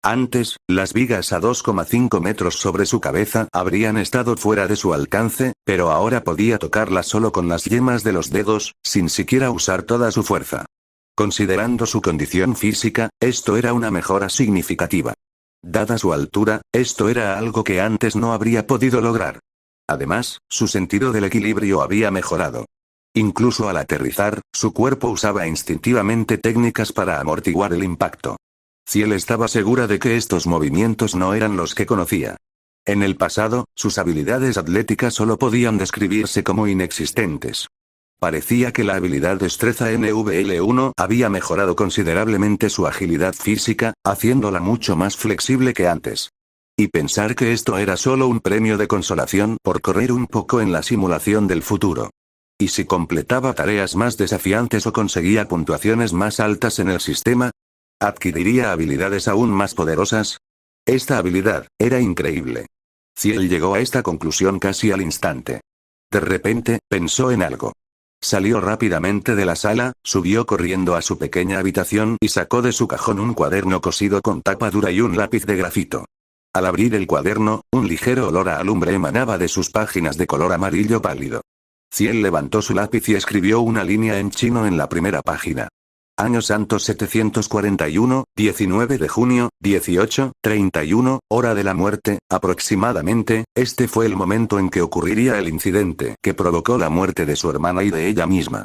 Antes, las vigas a 2,5 metros sobre su cabeza habrían estado fuera de su alcance, pero ahora podía tocarlas solo con las yemas de los dedos, sin siquiera usar toda su fuerza. Considerando su condición física, esto era una mejora significativa. Dada su altura, esto era algo que antes no habría podido lograr. Además, su sentido del equilibrio había mejorado. Incluso al aterrizar, su cuerpo usaba instintivamente técnicas para amortiguar el impacto. Ciel estaba segura de que estos movimientos no eran los que conocía. En el pasado, sus habilidades atléticas solo podían describirse como inexistentes. Parecía que la habilidad destreza NVL1 había mejorado considerablemente su agilidad física, haciéndola mucho más flexible que antes. Y pensar que esto era solo un premio de consolación por correr un poco en la simulación del futuro. ¿Y si completaba tareas más desafiantes o conseguía puntuaciones más altas en el sistema? ¿Adquiriría habilidades aún más poderosas? Esta habilidad era increíble. Ciel llegó a esta conclusión casi al instante. De repente, pensó en algo. Salió rápidamente de la sala, subió corriendo a su pequeña habitación y sacó de su cajón un cuaderno cosido con tapa dura y un lápiz de grafito. Al abrir el cuaderno, un ligero olor a alumbre emanaba de sus páginas de color amarillo pálido. Ciel levantó su lápiz y escribió una línea en chino en la primera página. Año Santo 741, 19 de junio, 18:31, hora de la muerte, aproximadamente. Este fue el momento en que ocurriría el incidente que provocó la muerte de su hermana y de ella misma.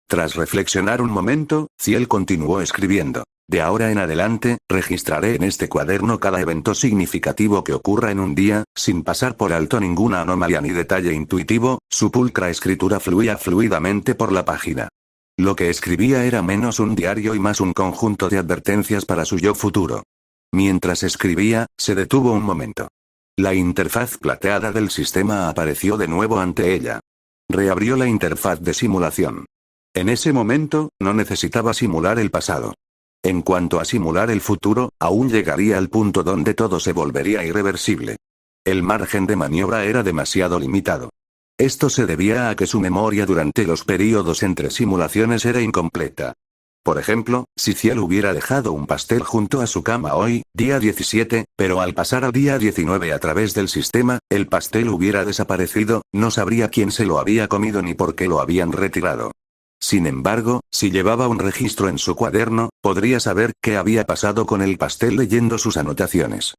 Tras reflexionar un momento, Ciel continuó escribiendo. De ahora en adelante, registraré en este cuaderno cada evento significativo que ocurra en un día, sin pasar por alto ninguna anomalía ni detalle intuitivo. Su pulcra escritura fluía fluidamente por la página. Lo que escribía era menos un diario y más un conjunto de advertencias para su yo futuro. Mientras escribía, se detuvo un momento. La interfaz plateada del sistema apareció de nuevo ante ella. Reabrió la interfaz de simulación. En ese momento, no necesitaba simular el pasado. En cuanto a simular el futuro, aún llegaría al punto donde todo se volvería irreversible. El margen de maniobra era demasiado limitado. Esto se debía a que su memoria durante los períodos entre simulaciones era incompleta. Por ejemplo, si Ciel hubiera dejado un pastel junto a su cama hoy, día 17, pero al pasar al día 19 a través del sistema, el pastel hubiera desaparecido, no sabría quién se lo había comido ni por qué lo habían retirado. Sin embargo, si llevaba un registro en su cuaderno, podría saber qué había pasado con el pastel leyendo sus anotaciones.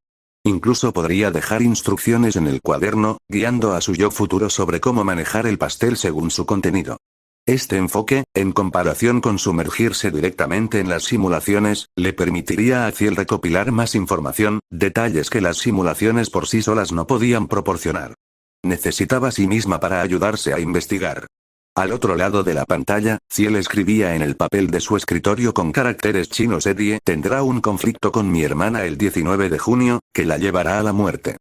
Incluso podría dejar instrucciones en el cuaderno, guiando a su yo futuro sobre cómo manejar el pastel según su contenido. Este enfoque, en comparación con sumergirse directamente en las simulaciones, le permitiría a Ciel recopilar más información, detalles que las simulaciones por sí solas no podían proporcionar. Necesitaba a sí misma para ayudarse a investigar. Al otro lado de la pantalla, Ciel escribía en el papel de su escritorio con caracteres chinos: Eddie tendrá un conflicto con mi hermana el 19 de junio, que la llevará a la muerte.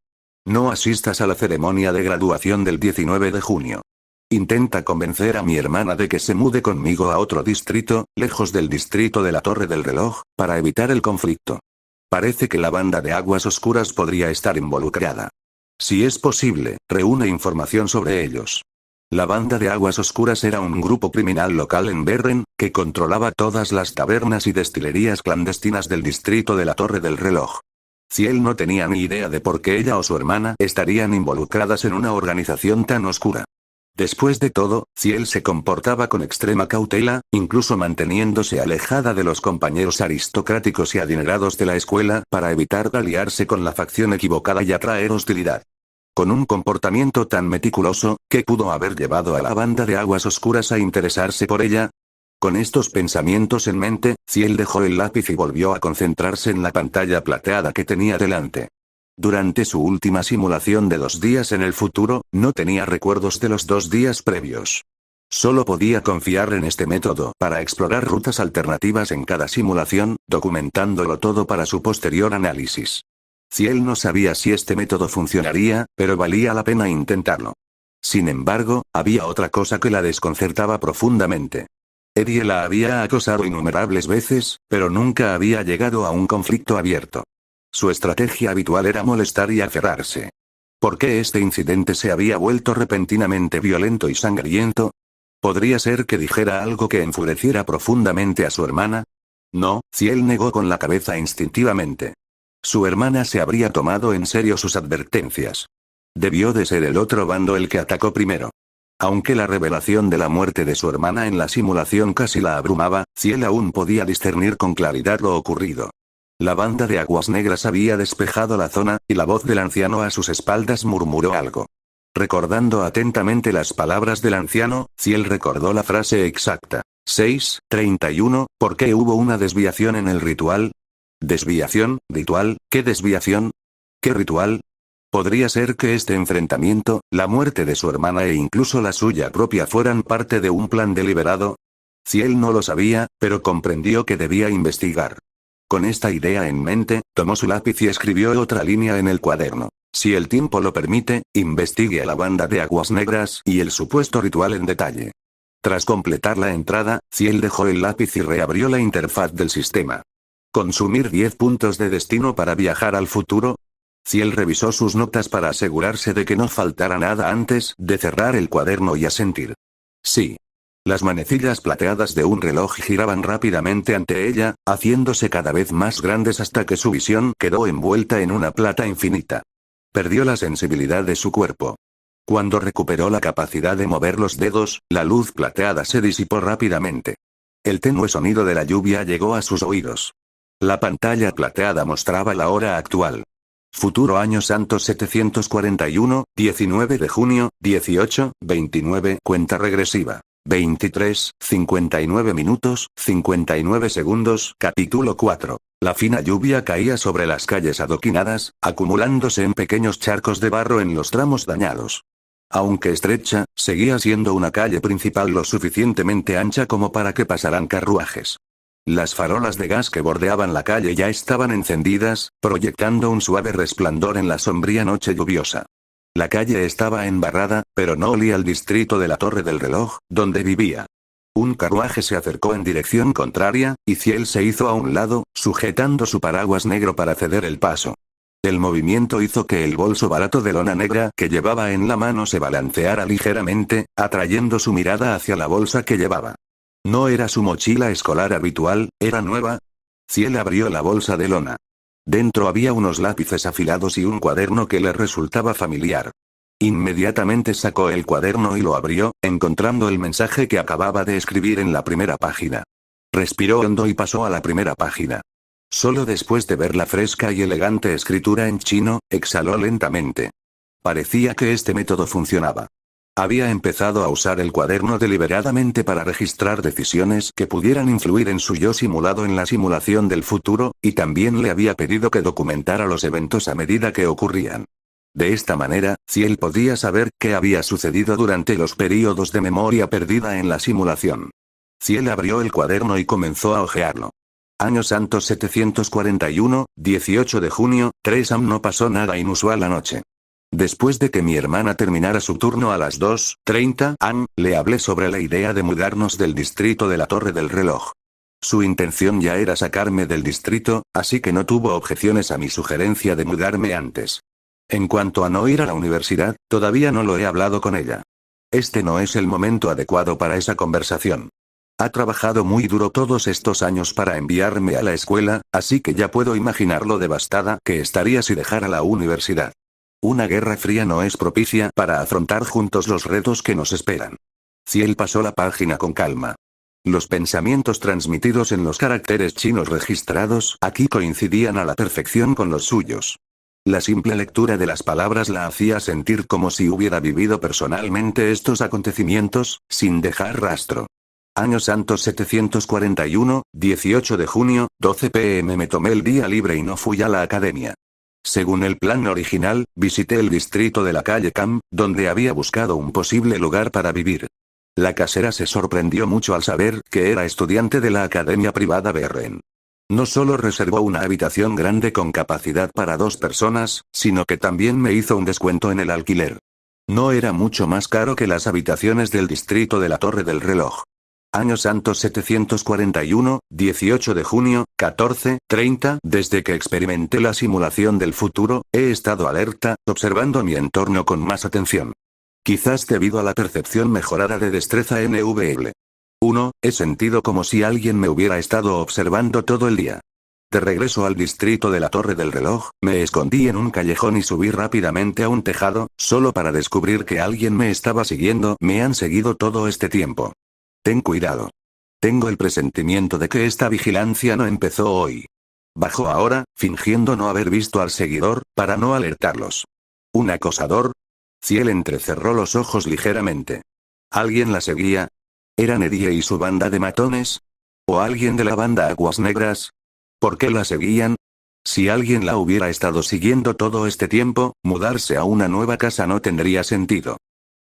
No asistas a la ceremonia de graduación del 19 de junio. Intenta convencer a mi hermana de que se mude conmigo a otro distrito, lejos del distrito de la Torre del Reloj, para evitar el conflicto. Parece que la banda de Aguas Oscuras podría estar involucrada. Si es posible, reúne información sobre ellos. La banda de Aguas Oscuras era un grupo criminal local en Berren, que controlaba todas las tabernas y destilerías clandestinas del distrito de la Torre del Reloj. Ciel no tenía ni idea de por qué ella o su hermana estarían involucradas en una organización tan oscura. Después de todo, Ciel se comportaba con extrema cautela, incluso manteniéndose alejada de los compañeros aristocráticos y adinerados de la escuela, para evitar aliarse con la facción equivocada y atraer hostilidad. Con un comportamiento tan meticuloso, ¿qué pudo haber llevado a la banda de Aguas Oscuras a interesarse por ella? Con estos pensamientos en mente, Ciel dejó el lápiz y volvió a concentrarse en la pantalla plateada que tenía delante. Durante su última simulación de 2 días en el futuro, no tenía recuerdos de los 2 días previos. Solo podía confiar en este método para explorar rutas alternativas en cada simulación, documentándolo todo para su posterior análisis. Ciel no sabía si este método funcionaría, pero valía la pena intentarlo. Sin embargo, había otra cosa que la desconcertaba profundamente. Eddie la había acosado innumerables veces, pero nunca había llegado a un conflicto abierto. Su estrategia habitual era molestar y aferrarse. ¿Por qué este incidente se había vuelto repentinamente violento y sangriento? ¿Podría ser que dijera algo que enfureciera profundamente a su hermana? No, Ciel negó con la cabeza instintivamente. Su hermana se habría tomado en serio sus advertencias. Debió de ser el otro bando el que atacó primero. Aunque la revelación de la muerte de su hermana en la simulación casi la abrumaba, Ciel aún podía discernir con claridad lo ocurrido. La banda de aguas negras había despejado la zona, y la voz del anciano a sus espaldas murmuró algo. Recordando atentamente las palabras del anciano, Ciel recordó la frase exacta. 6:31, ¿por qué hubo una desviación en el ritual? ¿Desviación? ¿Ritual? ¿Qué desviación? ¿Qué ritual? ¿Podría ser que este enfrentamiento, la muerte de su hermana e incluso la suya propia fueran parte de un plan deliberado? Ciel no lo sabía, pero comprendió que debía investigar. Con esta idea en mente, tomó su lápiz y escribió otra línea en el cuaderno. Si el tiempo lo permite, investigue a la banda de aguas negras y el supuesto ritual en detalle. Tras completar la entrada, Ciel dejó el lápiz y reabrió la interfaz del sistema. ¿Consumir 10 puntos de destino para viajar al futuro? Ciel revisó sus notas para asegurarse de que no faltara nada antes de cerrar el cuaderno y asentir. Sí. Las manecillas plateadas de un reloj giraban rápidamente ante ella, haciéndose cada vez más grandes hasta que su visión quedó envuelta en una plata infinita. Perdió la sensibilidad de su cuerpo. Cuando recuperó la capacidad de mover los dedos, la luz plateada se disipó rápidamente. El tenue sonido de la lluvia llegó a sus oídos. La pantalla plateada mostraba la hora actual. Futuro año santo 741, 19 de junio, 18:29, cuenta regresiva. 23:59 minutos, 59 segundos, capítulo 4. La fina lluvia caía sobre las calles adoquinadas, acumulándose en pequeños charcos de barro en los tramos dañados. Aunque estrecha, seguía siendo una calle principal lo suficientemente ancha como para que pasaran carruajes. Las farolas de gas que bordeaban la calle ya estaban encendidas, proyectando un suave resplandor en la sombría noche lluviosa. La calle estaba embarrada, pero no olía al distrito de la Torre del Reloj, donde vivía. Un carruaje se acercó en dirección contraria, y Ciel se hizo a un lado, sujetando su paraguas negro para ceder el paso. El movimiento hizo que el bolso barato de lona negra que llevaba en la mano se balanceara ligeramente, atrayendo su mirada hacia la bolsa que llevaba. No era su mochila escolar habitual, era nueva. Ciel abrió la bolsa de lona. Dentro había unos lápices afilados y un cuaderno que le resultaba familiar. Inmediatamente sacó el cuaderno y lo abrió, encontrando el mensaje que acababa de escribir en la primera página. Respiró hondo y pasó a la primera página. Solo después de ver la fresca y elegante escritura en chino, exhaló lentamente. Parecía que este método funcionaba. Había empezado a usar el cuaderno deliberadamente para registrar decisiones que pudieran influir en su yo simulado en la simulación del futuro, y también le había pedido que documentara los eventos a medida que ocurrían. De esta manera, Ciel podía saber qué había sucedido durante los períodos de memoria perdida en la simulación. Ciel abrió el cuaderno y comenzó a hojearlo. Año santo 741, 18 de junio, 3 am. No pasó nada inusual anoche. Después de que mi hermana terminara su turno a las 2:30 am, le hablé sobre la idea de mudarnos del distrito de la Torre del Reloj. Su intención ya era sacarme del distrito, así que no tuvo objeciones a mi sugerencia de mudarme antes. En cuanto a no ir a la universidad, todavía no lo he hablado con ella. Este no es el momento adecuado para esa conversación. Ha trabajado muy duro todos estos años para enviarme a la escuela, así que ya puedo imaginar lo devastada que estaría si dejara la universidad. Una guerra fría no es propicia para afrontar juntos los retos que nos esperan. Ciel pasó la página con calma. Los pensamientos transmitidos en los caracteres chinos registrados aquí coincidían a la perfección con los suyos. La simple lectura de las palabras la hacía sentir como si hubiera vivido personalmente estos acontecimientos, sin dejar rastro. Año santo 741, 18 de junio, 12 p.m. Me tomé el día libre y no fui a la academia. Según el plan original, visité el distrito de la calle Cam, donde había buscado un posible lugar para vivir. La casera se sorprendió mucho al saber que era estudiante de la academia privada Berren. No solo reservó una habitación grande con capacidad para 2 personas, sino que también me hizo un descuento en el alquiler. No era mucho más caro que las habitaciones del distrito de la Torre del Reloj. Año santo 741, 18 de junio, 14:30. Desde que experimenté la simulación del futuro, he estado alerta, observando mi entorno con más atención. Quizás debido a la percepción mejorada de destreza NVL. 1. He sentido como si alguien me hubiera estado observando todo el día. De regreso al distrito de la Torre del Reloj, me escondí en un callejón y subí rápidamente a un tejado, solo para descubrir que alguien me estaba siguiendo. Me han seguido todo este tiempo. Ten cuidado. Tengo el presentimiento de que esta vigilancia no empezó hoy. Bajó ahora, fingiendo no haber visto al seguidor, para no alertarlos. ¿Un acosador? Ciel entrecerró los ojos ligeramente. ¿Alguien la seguía? ¿Era Nedie y su banda de matones? ¿O alguien de la banda Aguas Negras? ¿Por qué la seguían? Si alguien la hubiera estado siguiendo todo este tiempo, mudarse a una nueva casa no tendría sentido.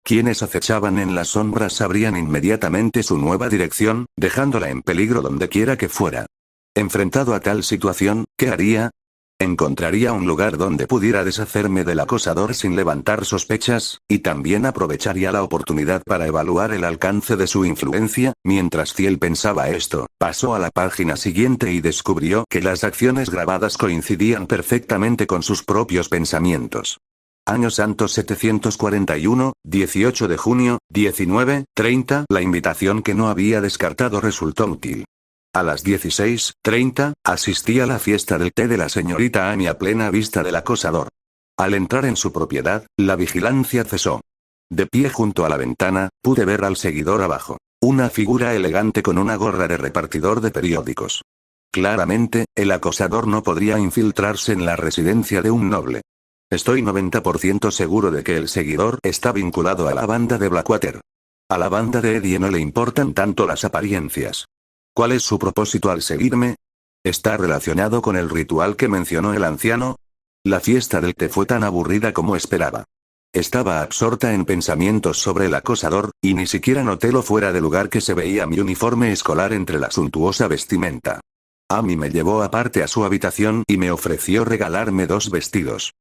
Quienes acechaban en las sombras sabrían inmediatamente su nueva dirección, dejándola en peligro donde quiera que fuera. Enfrentado a tal situación, ¿qué haría? Encontraría un lugar donde pudiera deshacerme del acosador sin levantar sospechas, y también aprovecharía la oportunidad para evaluar el alcance de su influencia. Mientras Ciel pensaba esto, pasó a la página siguiente y descubrió que las acciones grabadas coincidían perfectamente con sus propios pensamientos. Año Santo 741, 18 de junio, 19:30. La invitación que no había descartado resultó útil. A las 16:30, asistí a la fiesta del té de la señorita Amy a plena vista del acosador. Al entrar en su propiedad, la vigilancia cesó. De pie junto a la ventana, pude ver al seguidor abajo. Una figura elegante con una gorra de repartidor de periódicos. Claramente, el acosador no podría infiltrarse en la residencia de un noble. Estoy 90% seguro de que el seguidor está vinculado a la banda de Blackwater. A la banda de Eddie no le importan tanto las apariencias. ¿Cuál es su propósito al seguirme? ¿Está relacionado con el ritual que mencionó el anciano? La fiesta del té fue tan aburrida como esperaba. Estaba absorta en pensamientos sobre el acosador, y ni siquiera noté lo fuera de lugar que se veía mi uniforme escolar entre la suntuosa vestimenta. Amy me llevó aparte a su habitación y me ofreció regalarme 2 vestidos.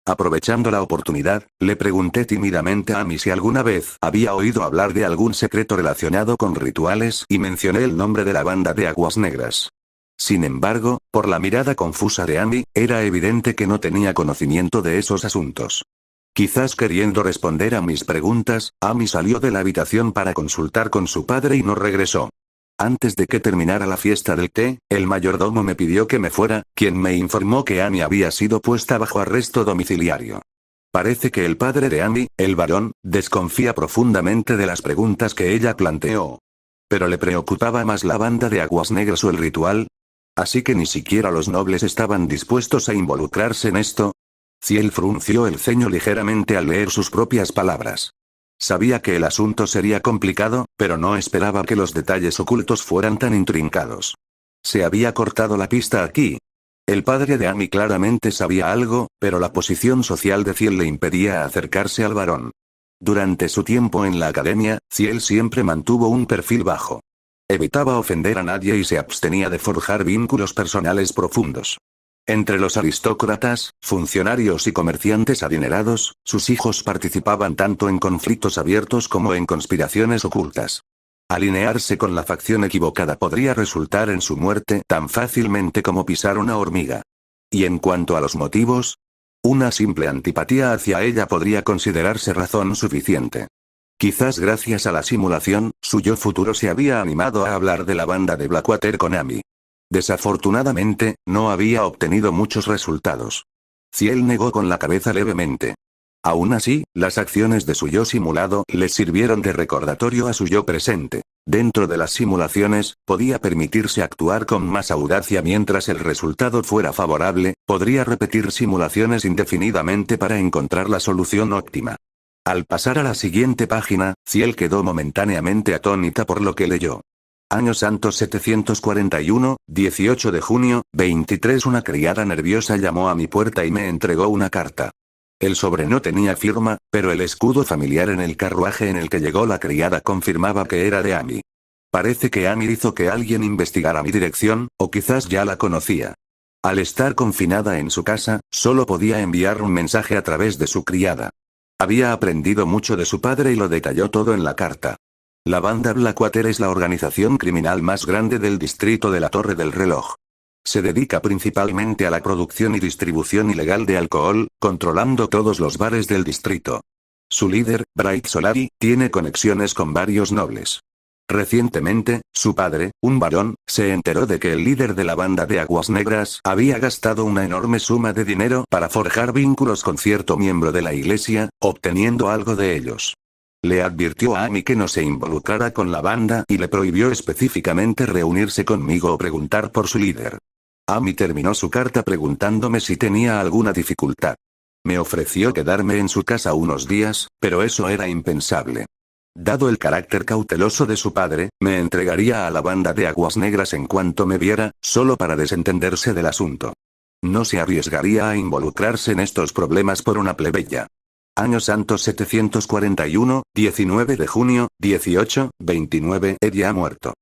Aprovechando la oportunidad, le pregunté tímidamente a Amy si alguna vez había oído hablar de algún secreto relacionado con rituales y mencioné el nombre de la banda de Aguas Negras. Sin embargo, por la mirada confusa de Amy, era evidente que no tenía conocimiento de esos asuntos. Quizás queriendo responder a mis preguntas, Amy salió de la habitación para consultar con su padre y no regresó. Antes de que terminara la fiesta del té, el mayordomo me pidió que me fuera, quien me informó que Amy había sido puesta bajo arresto domiciliario. Parece que el padre de Amy, el barón, desconfía profundamente de las preguntas que ella planteó. Pero le preocupaba más la banda de Aguas Negras o el ritual. Así que ni siquiera los nobles estaban dispuestos a involucrarse en esto. Ciel frunció el ceño ligeramente al leer sus propias palabras. Sabía que el asunto sería complicado, pero no esperaba que los detalles ocultos fueran tan intrincados. Se había cortado la pista aquí. El padre de Amy claramente sabía algo, pero la posición social de Ciel le impedía acercarse al varón. Durante su tiempo en la academia, Ciel siempre mantuvo un perfil bajo. Evitaba ofender a nadie y se abstenía de forjar vínculos personales profundos. Entre los aristócratas, funcionarios y comerciantes adinerados, sus hijos participaban tanto en conflictos abiertos como en conspiraciones ocultas. Alinearse con la facción equivocada podría resultar en su muerte tan fácilmente como pisar una hormiga. Y en cuanto a los motivos, una simple antipatía hacia ella podría considerarse razón suficiente. Quizás gracias a la simulación, su yo futuro se había animado a hablar de la banda de Blackwater con Amy. Desafortunadamente, no había obtenido muchos resultados. Ciel negó con la cabeza levemente. Aún así, las acciones de su yo simulado le sirvieron de recordatorio a su yo presente. Dentro de las simulaciones, podía permitirse actuar con más audacia mientras el resultado fuera favorable, podría repetir simulaciones indefinidamente para encontrar la solución óptima. Al pasar a la siguiente página, Ciel quedó momentáneamente atónita por lo que leyó. Año Santo 741, 18 de junio, 23. Una criada nerviosa llamó a mi puerta y me entregó una carta. El sobre no tenía firma, pero el escudo familiar en el carruaje en el que llegó la criada confirmaba que era de Amy. Parece que Amy hizo que alguien investigara mi dirección, o quizás ya la conocía. Al estar confinada en su casa, solo podía enviar un mensaje a través de su criada. Había aprendido mucho de su padre y lo detalló todo en la carta. La banda Blackwater es la organización criminal más grande del distrito de la Torre del Reloj. Se dedica principalmente a la producción y distribución ilegal de alcohol, controlando todos los bares del distrito. Su líder, Bright Solari, tiene conexiones con varios nobles. Recientemente, su padre, un varón, se enteró de que el líder de la banda de Aguas Negras había gastado una enorme suma de dinero para forjar vínculos con cierto miembro de la iglesia, obteniendo algo de ellos. Le advirtió a Amy que no se involucrara con la banda y le prohibió específicamente reunirse conmigo o preguntar por su líder. Amy terminó su carta preguntándome si tenía alguna dificultad. Me ofreció quedarme en su casa unos días, pero eso era impensable. Dado el carácter cauteloso de su padre, me entregaría a la banda de Aguas Negras en cuanto me viera, solo para desentenderse del asunto. No se arriesgaría a involucrarse en estos problemas por una plebeya. Año Santo 741, 19 de junio, 18:29. Eddie ha muerto.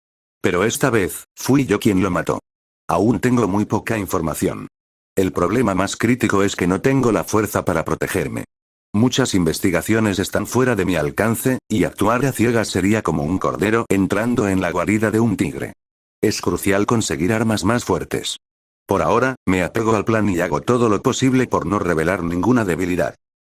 Pero esta vez, fui yo quien lo mató. Aún tengo muy poca información. El problema más crítico es que no tengo la fuerza para protegerme. Muchas investigaciones están fuera de mi alcance, y actuar a ciegas sería como un cordero entrando en la guarida de un tigre. Es crucial conseguir armas más fuertes. Por ahora, me apego al plan y hago todo lo posible por no revelar ninguna debilidad.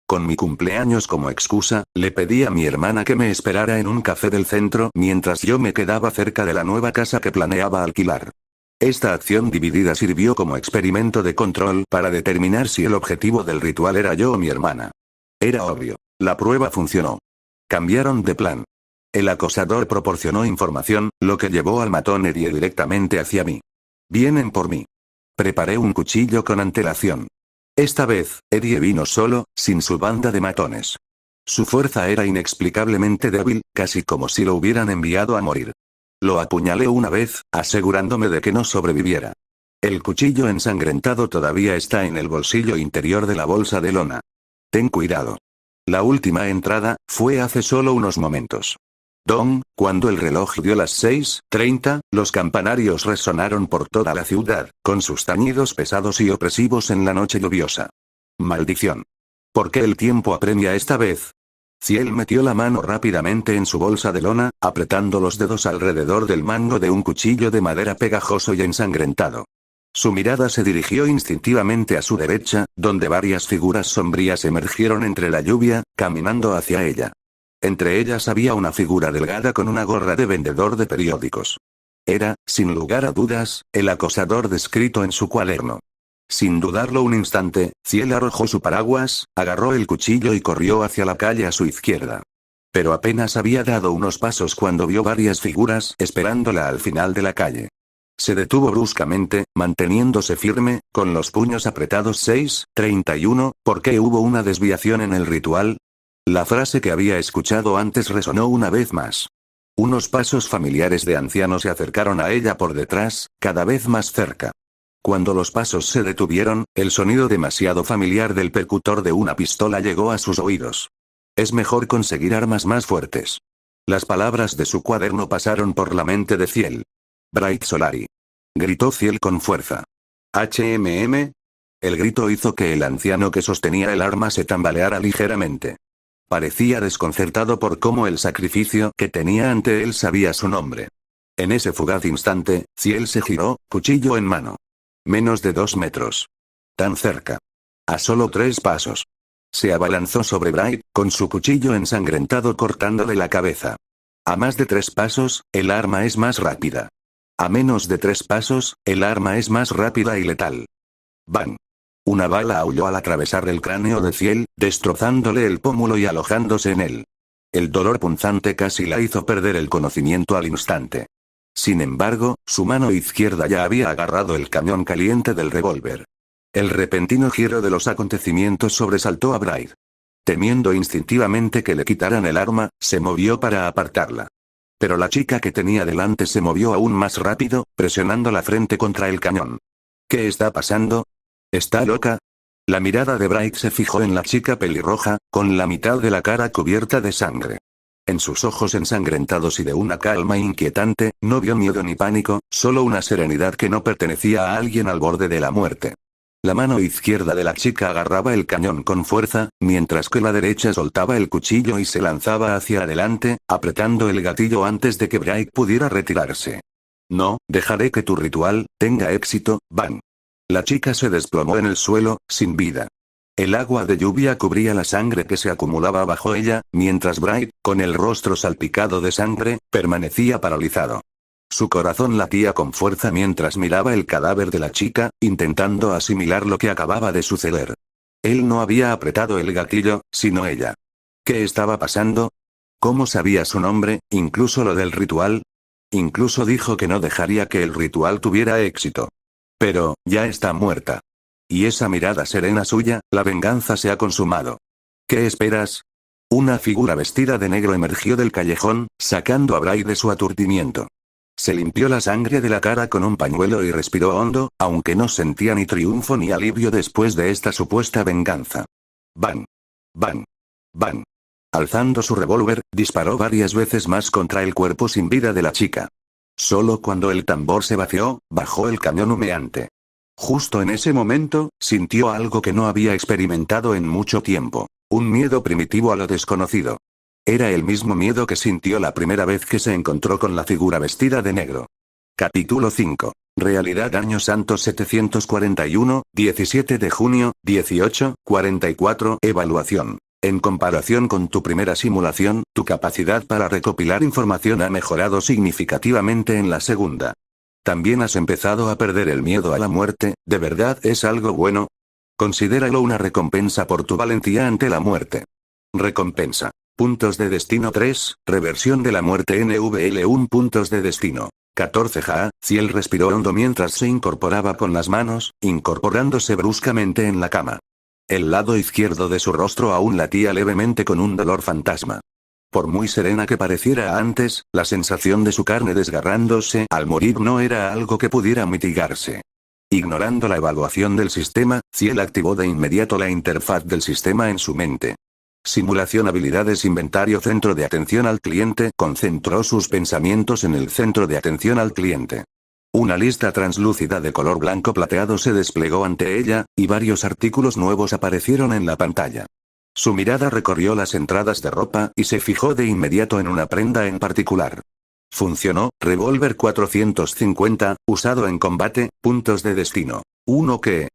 Con mi cumpleaños como excusa, le pedí a mi hermana que me esperara en un café del centro mientras yo me quedaba cerca de la nueva casa que planeaba alquilar. Esta acción dividida sirvió como experimento de control para determinar si el objetivo del ritual era yo o mi hermana. Era obvio. La prueba funcionó. Cambiaron de plan. El acosador proporcionó información, lo que llevó al matón Eddie directamente hacia mí. Vienen por mí. Preparé un cuchillo con antelación. Esta vez, Eddie vino solo, sin su banda de matones. Su fuerza era inexplicablemente débil, casi como si lo hubieran enviado a morir. Lo apuñalé una vez, asegurándome de que no sobreviviera. El cuchillo ensangrentado todavía está en el bolsillo interior de la bolsa de lona. Ten cuidado. La última entrada fue hace solo unos momentos. Cuando el reloj dio las 6:30, los campanarios resonaron por toda la ciudad, con sus tañidos pesados y opresivos en la noche lluviosa. Maldición. ¿Por qué el tiempo apremia esta vez? Ciel metió la mano rápidamente en su bolsa de lona, apretando los dedos alrededor del mango de un cuchillo de madera pegajoso y ensangrentado. Su mirada se dirigió instintivamente a su derecha, donde varias figuras sombrías emergieron entre la lluvia, caminando hacia ella. Entre ellas había una figura delgada con una gorra de vendedor de periódicos. Era, sin lugar a dudas, el acosador descrito en su cuaderno. Sin dudarlo un instante, Ciel arrojó su paraguas, agarró el cuchillo y corrió hacia la calle a su izquierda. Pero apenas había dado unos pasos cuando vio varias figuras esperándola al final de la calle. Se detuvo bruscamente, manteniéndose firme, con los puños apretados. 6:31, ¿por qué hubo una desviación en el ritual? La frase que había escuchado antes resonó una vez más. Unos pasos familiares de anciano se acercaron a ella por detrás, cada vez más cerca. Cuando los pasos se detuvieron, el sonido demasiado familiar del percutor de una pistola llegó a sus oídos. Es mejor conseguir armas más fuertes. Las palabras de su cuaderno pasaron por la mente de Ciel. Bright Solari. Gritó Ciel con fuerza. ¿HMM? El grito hizo que el anciano que sostenía el arma se tambaleara ligeramente. Parecía desconcertado por cómo el sacrificio que tenía ante él sabía su nombre. En ese fugaz instante, Ciel se giró, cuchillo en mano. Menos de 2 metros. Tan cerca. A solo 3 pasos. Se abalanzó sobre Bright, con su cuchillo ensangrentado cortándole la cabeza. A más de 3 pasos, el arma es más rápida. A menos de 3 pasos, el arma es más rápida y letal. ¡Bang! Una bala aulló al atravesar el cráneo de Ciel, destrozándole el pómulo y alojándose en él. El dolor punzante casi la hizo perder el conocimiento al instante. Sin embargo, su mano izquierda ya había agarrado el cañón caliente del revólver. El repentino giro de los acontecimientos sobresaltó a Bright. Temiendo instintivamente que le quitaran el arma, se movió para apartarla. Pero la chica que tenía delante se movió aún más rápido, presionando la frente contra el cañón. ¿Qué está pasando? ¿Está loca? La mirada de Bright se fijó en la chica pelirroja, con la mitad de la cara cubierta de sangre. En sus ojos ensangrentados y de una calma inquietante, no vio miedo ni pánico, solo una serenidad que no pertenecía a alguien al borde de la muerte. La mano izquierda de la chica agarraba el cañón con fuerza, mientras que la derecha soltaba el cuchillo y se lanzaba hacia adelante, apretando el gatillo antes de que Bright pudiera retirarse. No, dejaré que tu ritual tenga éxito. ¡Bang! La chica se desplomó en el suelo, sin vida. El agua de lluvia cubría la sangre que se acumulaba bajo ella, mientras Bright, con el rostro salpicado de sangre, permanecía paralizado. Su corazón latía con fuerza mientras miraba el cadáver de la chica, intentando asimilar lo que acababa de suceder. Él no había apretado el gatillo, sino ella. ¿Qué estaba pasando? ¿Cómo sabía su nombre, incluso lo del ritual? Incluso dijo que no dejaría que el ritual tuviera éxito. Pero, ya está muerta. Y esa mirada serena suya, la venganza se ha consumado. ¿Qué esperas? Una figura vestida de negro emergió del callejón, sacando a Bray de su aturdimiento. Se limpió la sangre de la cara con un pañuelo y respiró hondo, aunque no sentía ni triunfo ni alivio después de esta supuesta venganza. ¡Bang! ¡Bang! ¡Bang! Alzando su revólver, disparó varias veces más contra el cuerpo sin vida de la chica. Solo cuando el tambor se vació, bajó el cañón humeante. Justo en ese momento, sintió algo que no había experimentado en mucho tiempo. Un miedo primitivo a lo desconocido. Era el mismo miedo que sintió la primera vez que se encontró con la figura vestida de negro. Capítulo 5. Realidad Año Santo 741, 17 de junio, 18:44. Evaluación. En comparación con tu primera simulación, tu capacidad para recopilar información ha mejorado significativamente en la segunda. También has empezado a perder el miedo a la muerte. ¿De verdad es algo bueno? Considéralo una recompensa por tu valentía ante la muerte. Recompensa. Puntos de destino 3, reversión de la muerte NVL1 puntos de destino. 14 Ja, Ciel respiró hondo mientras se incorporaba con las manos, incorporándose bruscamente en la cama. El lado izquierdo de su rostro aún latía levemente con un dolor fantasma. Por muy serena que pareciera antes, la sensación de su carne desgarrándose al morir no era algo que pudiera mitigarse. Ignorando la evaluación del sistema, Ciel activó de inmediato la interfaz del sistema en su mente. Simulación habilidades inventario centro de atención al cliente concentró sus pensamientos en el centro de atención al cliente. Una lista translúcida de color blanco plateado se desplegó ante ella, y varios artículos nuevos aparecieron en la pantalla. Su mirada recorrió las entradas de ropa y se fijó de inmediato en una prenda en particular. Funcionó, revólver 450, usado en combate, puntos de destino. ¿Uno qué?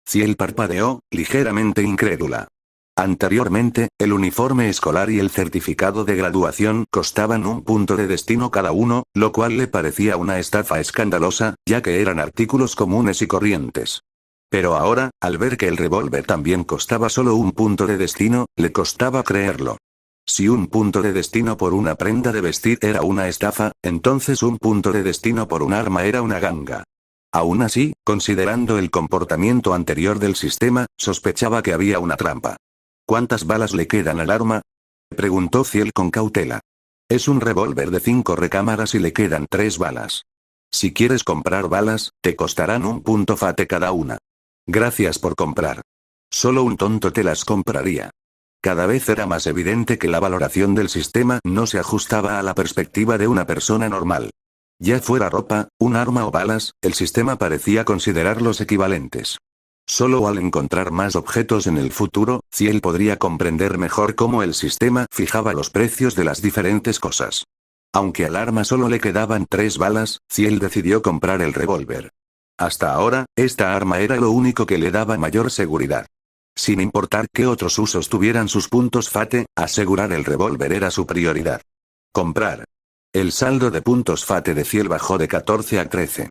Ciel parpadeó, ligeramente incrédula. Anteriormente, el uniforme escolar y el certificado de graduación costaban un punto de destino cada uno, lo cual le parecía una estafa escandalosa, ya que eran artículos comunes y corrientes. Pero ahora, al ver que el revólver también costaba solo un punto de destino, le costaba creerlo. Si un punto de destino por una prenda de vestir era una estafa, entonces un punto de destino por un arma era una ganga. Aún así, considerando el comportamiento anterior del sistema, sospechaba que había una trampa. ¿Cuántas balas le quedan al arma? Preguntó Ciel con cautela. Es un revólver de 5 recámaras y le quedan 3 balas. Si quieres comprar balas, te costarán un punto FATE cada una. Gracias por comprar. Solo un tonto te las compraría. Cada vez era más evidente que la valoración del sistema no se ajustaba a la perspectiva de una persona normal. Ya fuera ropa, un arma o balas, el sistema parecía considerarlos equivalentes. Solo al encontrar más objetos en el futuro, Ciel podría comprender mejor cómo el sistema fijaba los precios de las diferentes cosas. Aunque al arma solo le quedaban 3 balas, Ciel decidió comprar el revólver. Hasta ahora, esta arma era lo único que le daba mayor seguridad. Sin importar qué otros usos tuvieran sus puntos FATE, asegurar el revólver era su prioridad. Comprar. El saldo de puntos FATE de Ciel bajó de 14 a 13.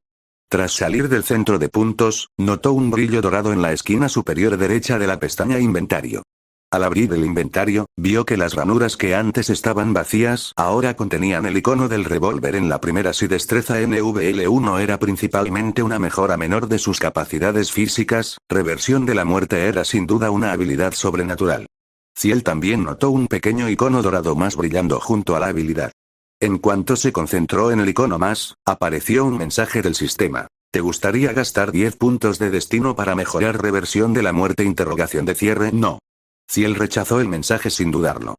Tras salir del centro de puntos, notó un brillo dorado en la esquina superior derecha de la pestaña Inventario. Al abrir el inventario, vio que las ranuras que antes estaban vacías ahora contenían el icono del revólver en la primera. Si destreza NVL1 era principalmente una mejora menor de sus capacidades físicas, reversión de la muerte era sin duda una habilidad sobrenatural. Ciel también notó un pequeño icono dorado más brillando junto a la habilidad. En cuanto se concentró en el icono más, apareció un mensaje del sistema. ¿Te gustaría gastar 10 puntos de destino para mejorar reversión de la muerte? Interrogación de cierre. No. Ciel rechazó el mensaje sin dudarlo.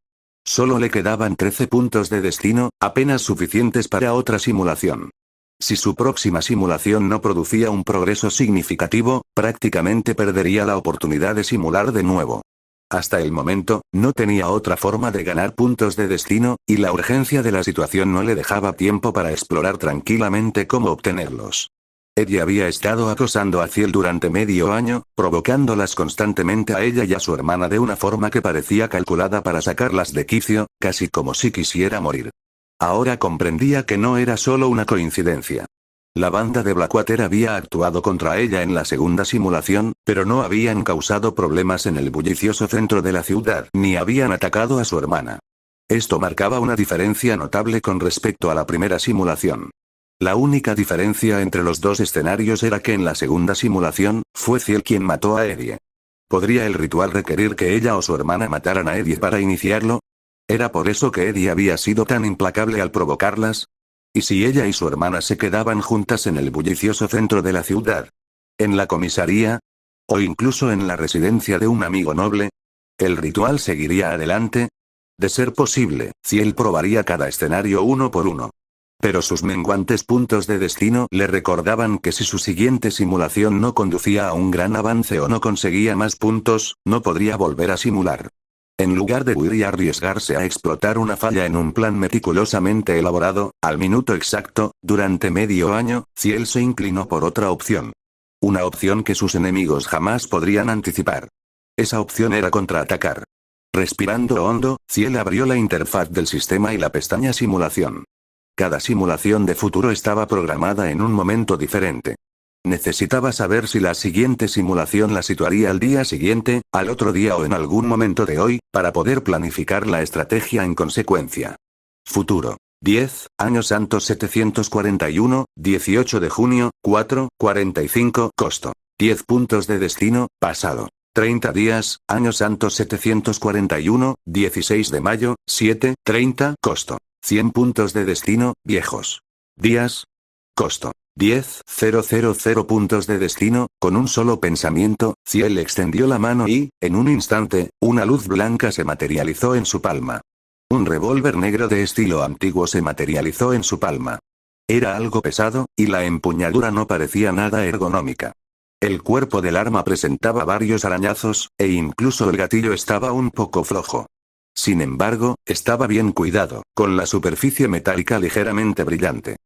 Solo le quedaban 13 puntos de destino, apenas suficientes para otra simulación. Si su próxima simulación no producía un progreso significativo, prácticamente perdería la oportunidad de simular de nuevo. Hasta el momento, no tenía otra forma de ganar puntos de destino, y la urgencia de la situación no le dejaba tiempo para explorar tranquilamente cómo obtenerlos. Eddie había estado acosando a Ciel durante medio año, provocándolas constantemente a ella y a su hermana de una forma que parecía calculada para sacarlas de quicio, casi como si quisiera morir. Ahora comprendía que no era solo una coincidencia. La banda de Blackwater había actuado contra ella en la segunda simulación, pero no habían causado problemas en el bullicioso centro de la ciudad ni habían atacado a su hermana. Esto marcaba una diferencia notable con respecto a la primera simulación. La única diferencia entre los dos escenarios era que en la segunda simulación, fue Ciel quien mató a Eddie. ¿Podría el ritual requerir que ella o su hermana mataran a Eddie para iniciarlo? ¿Era por eso que Eddie había sido tan implacable al provocarlas? ¿Y si ella y su hermana se quedaban juntas en el bullicioso centro de la ciudad? ¿En la comisaría? ¿O incluso en la residencia de un amigo noble? ¿El ritual seguiría adelante? De ser posible, Ciel probaría cada escenario uno por uno. Pero sus menguantes puntos de destino le recordaban que si su siguiente simulación no conducía a un gran avance o no conseguía más puntos, no podría volver a simular. En lugar de huir y arriesgarse a explotar una falla en un plan meticulosamente elaborado, al minuto exacto, durante medio año, Ciel se inclinó por otra opción. Una opción que sus enemigos jamás podrían anticipar. Esa opción era contraatacar. Respirando hondo, Ciel abrió la interfaz del sistema y la pestaña Simulación. Cada simulación de futuro estaba programada en un momento diferente. Necesitaba saber si la siguiente simulación la situaría al día siguiente, al otro día o en algún momento de hoy, para poder planificar la estrategia en consecuencia. Futuro. 10, Año Santo 741, 18 de junio, 4:45. Costo. 10 puntos de destino, pasado. 30 días, Año Santo 741, 16 de mayo, 7:30. Costo. 100 puntos de destino, viejos. Días. Costo. 10,000 puntos de destino. Con un solo pensamiento, Ciel extendió la mano y, en un instante, una luz blanca se materializó en su palma. Un revólver negro de estilo antiguo se materializó en su palma. Era algo pesado, y la empuñadura no parecía nada ergonómica. El cuerpo del arma presentaba varios arañazos, e incluso el gatillo estaba un poco flojo. Sin embargo, estaba bien cuidado, con la superficie metálica ligeramente brillante.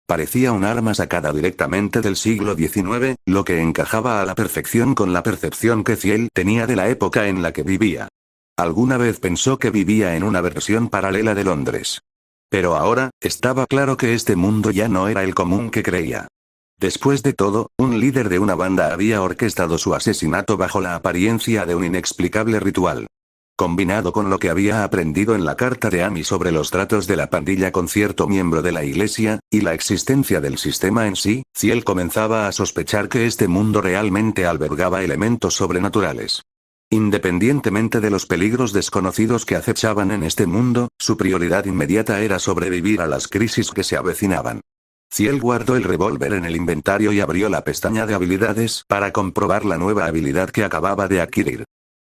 Parecía un arma sacada directamente del siglo XIX, lo que encajaba a la perfección con la percepción que Ciel tenía de la época en la que vivía. Alguna vez pensó que vivía en una versión paralela de Londres. Pero ahora, estaba claro que este mundo ya no era el común que creía. Después de todo, un líder de una banda había orquestado su asesinato bajo la apariencia de un inexplicable ritual. Combinado con lo que había aprendido en la carta de Amy sobre los tratos de la pandilla con cierto miembro de la iglesia, y la existencia del sistema en sí, Ciel comenzaba a sospechar que este mundo realmente albergaba elementos sobrenaturales. Independientemente de los peligros desconocidos que acechaban en este mundo, su prioridad inmediata era sobrevivir a las crisis que se avecinaban. Ciel guardó el revólver en el inventario y abrió la pestaña de habilidades para comprobar la nueva habilidad que acababa de adquirir.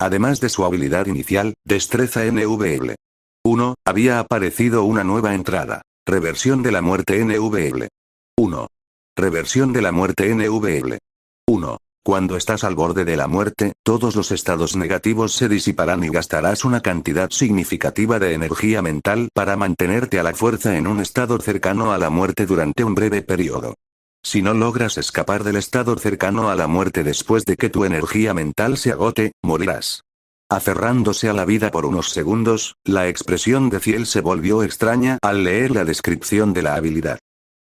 Además de su habilidad inicial, Destreza NVL. 1. Había aparecido una nueva entrada. Reversión de la muerte NVL. 1. Reversión de la muerte NVL. 1. Cuando estás al borde de la muerte, todos los estados negativos se disiparán y gastarás una cantidad significativa de energía mental para mantenerte a la fuerza en un estado cercano a la muerte durante un breve periodo. Si no logras escapar del estado cercano a la muerte después de que tu energía mental se agote, morirás. Aferrándose a la vida por unos segundos, la expresión de Ciel se volvió extraña al leer la descripción de la habilidad.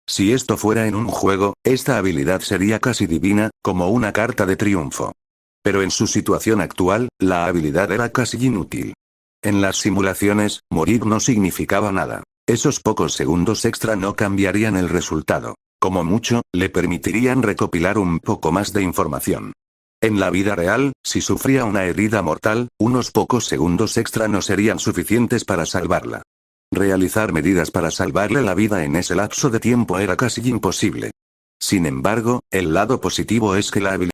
Si esto fuera en un juego, esta habilidad sería casi divina, como una carta de triunfo. Pero en su situación actual, la habilidad era casi inútil. En las simulaciones, morir no significaba nada. Esos pocos segundos extra no cambiarían el resultado. Como mucho, le permitirían recopilar un poco más de información. En la vida real, si sufría una herida mortal, unos pocos segundos extra no serían suficientes para salvarla. Realizar medidas para salvarle la vida en ese lapso de tiempo era casi imposible. Sin embargo, el lado positivo es que la habilidad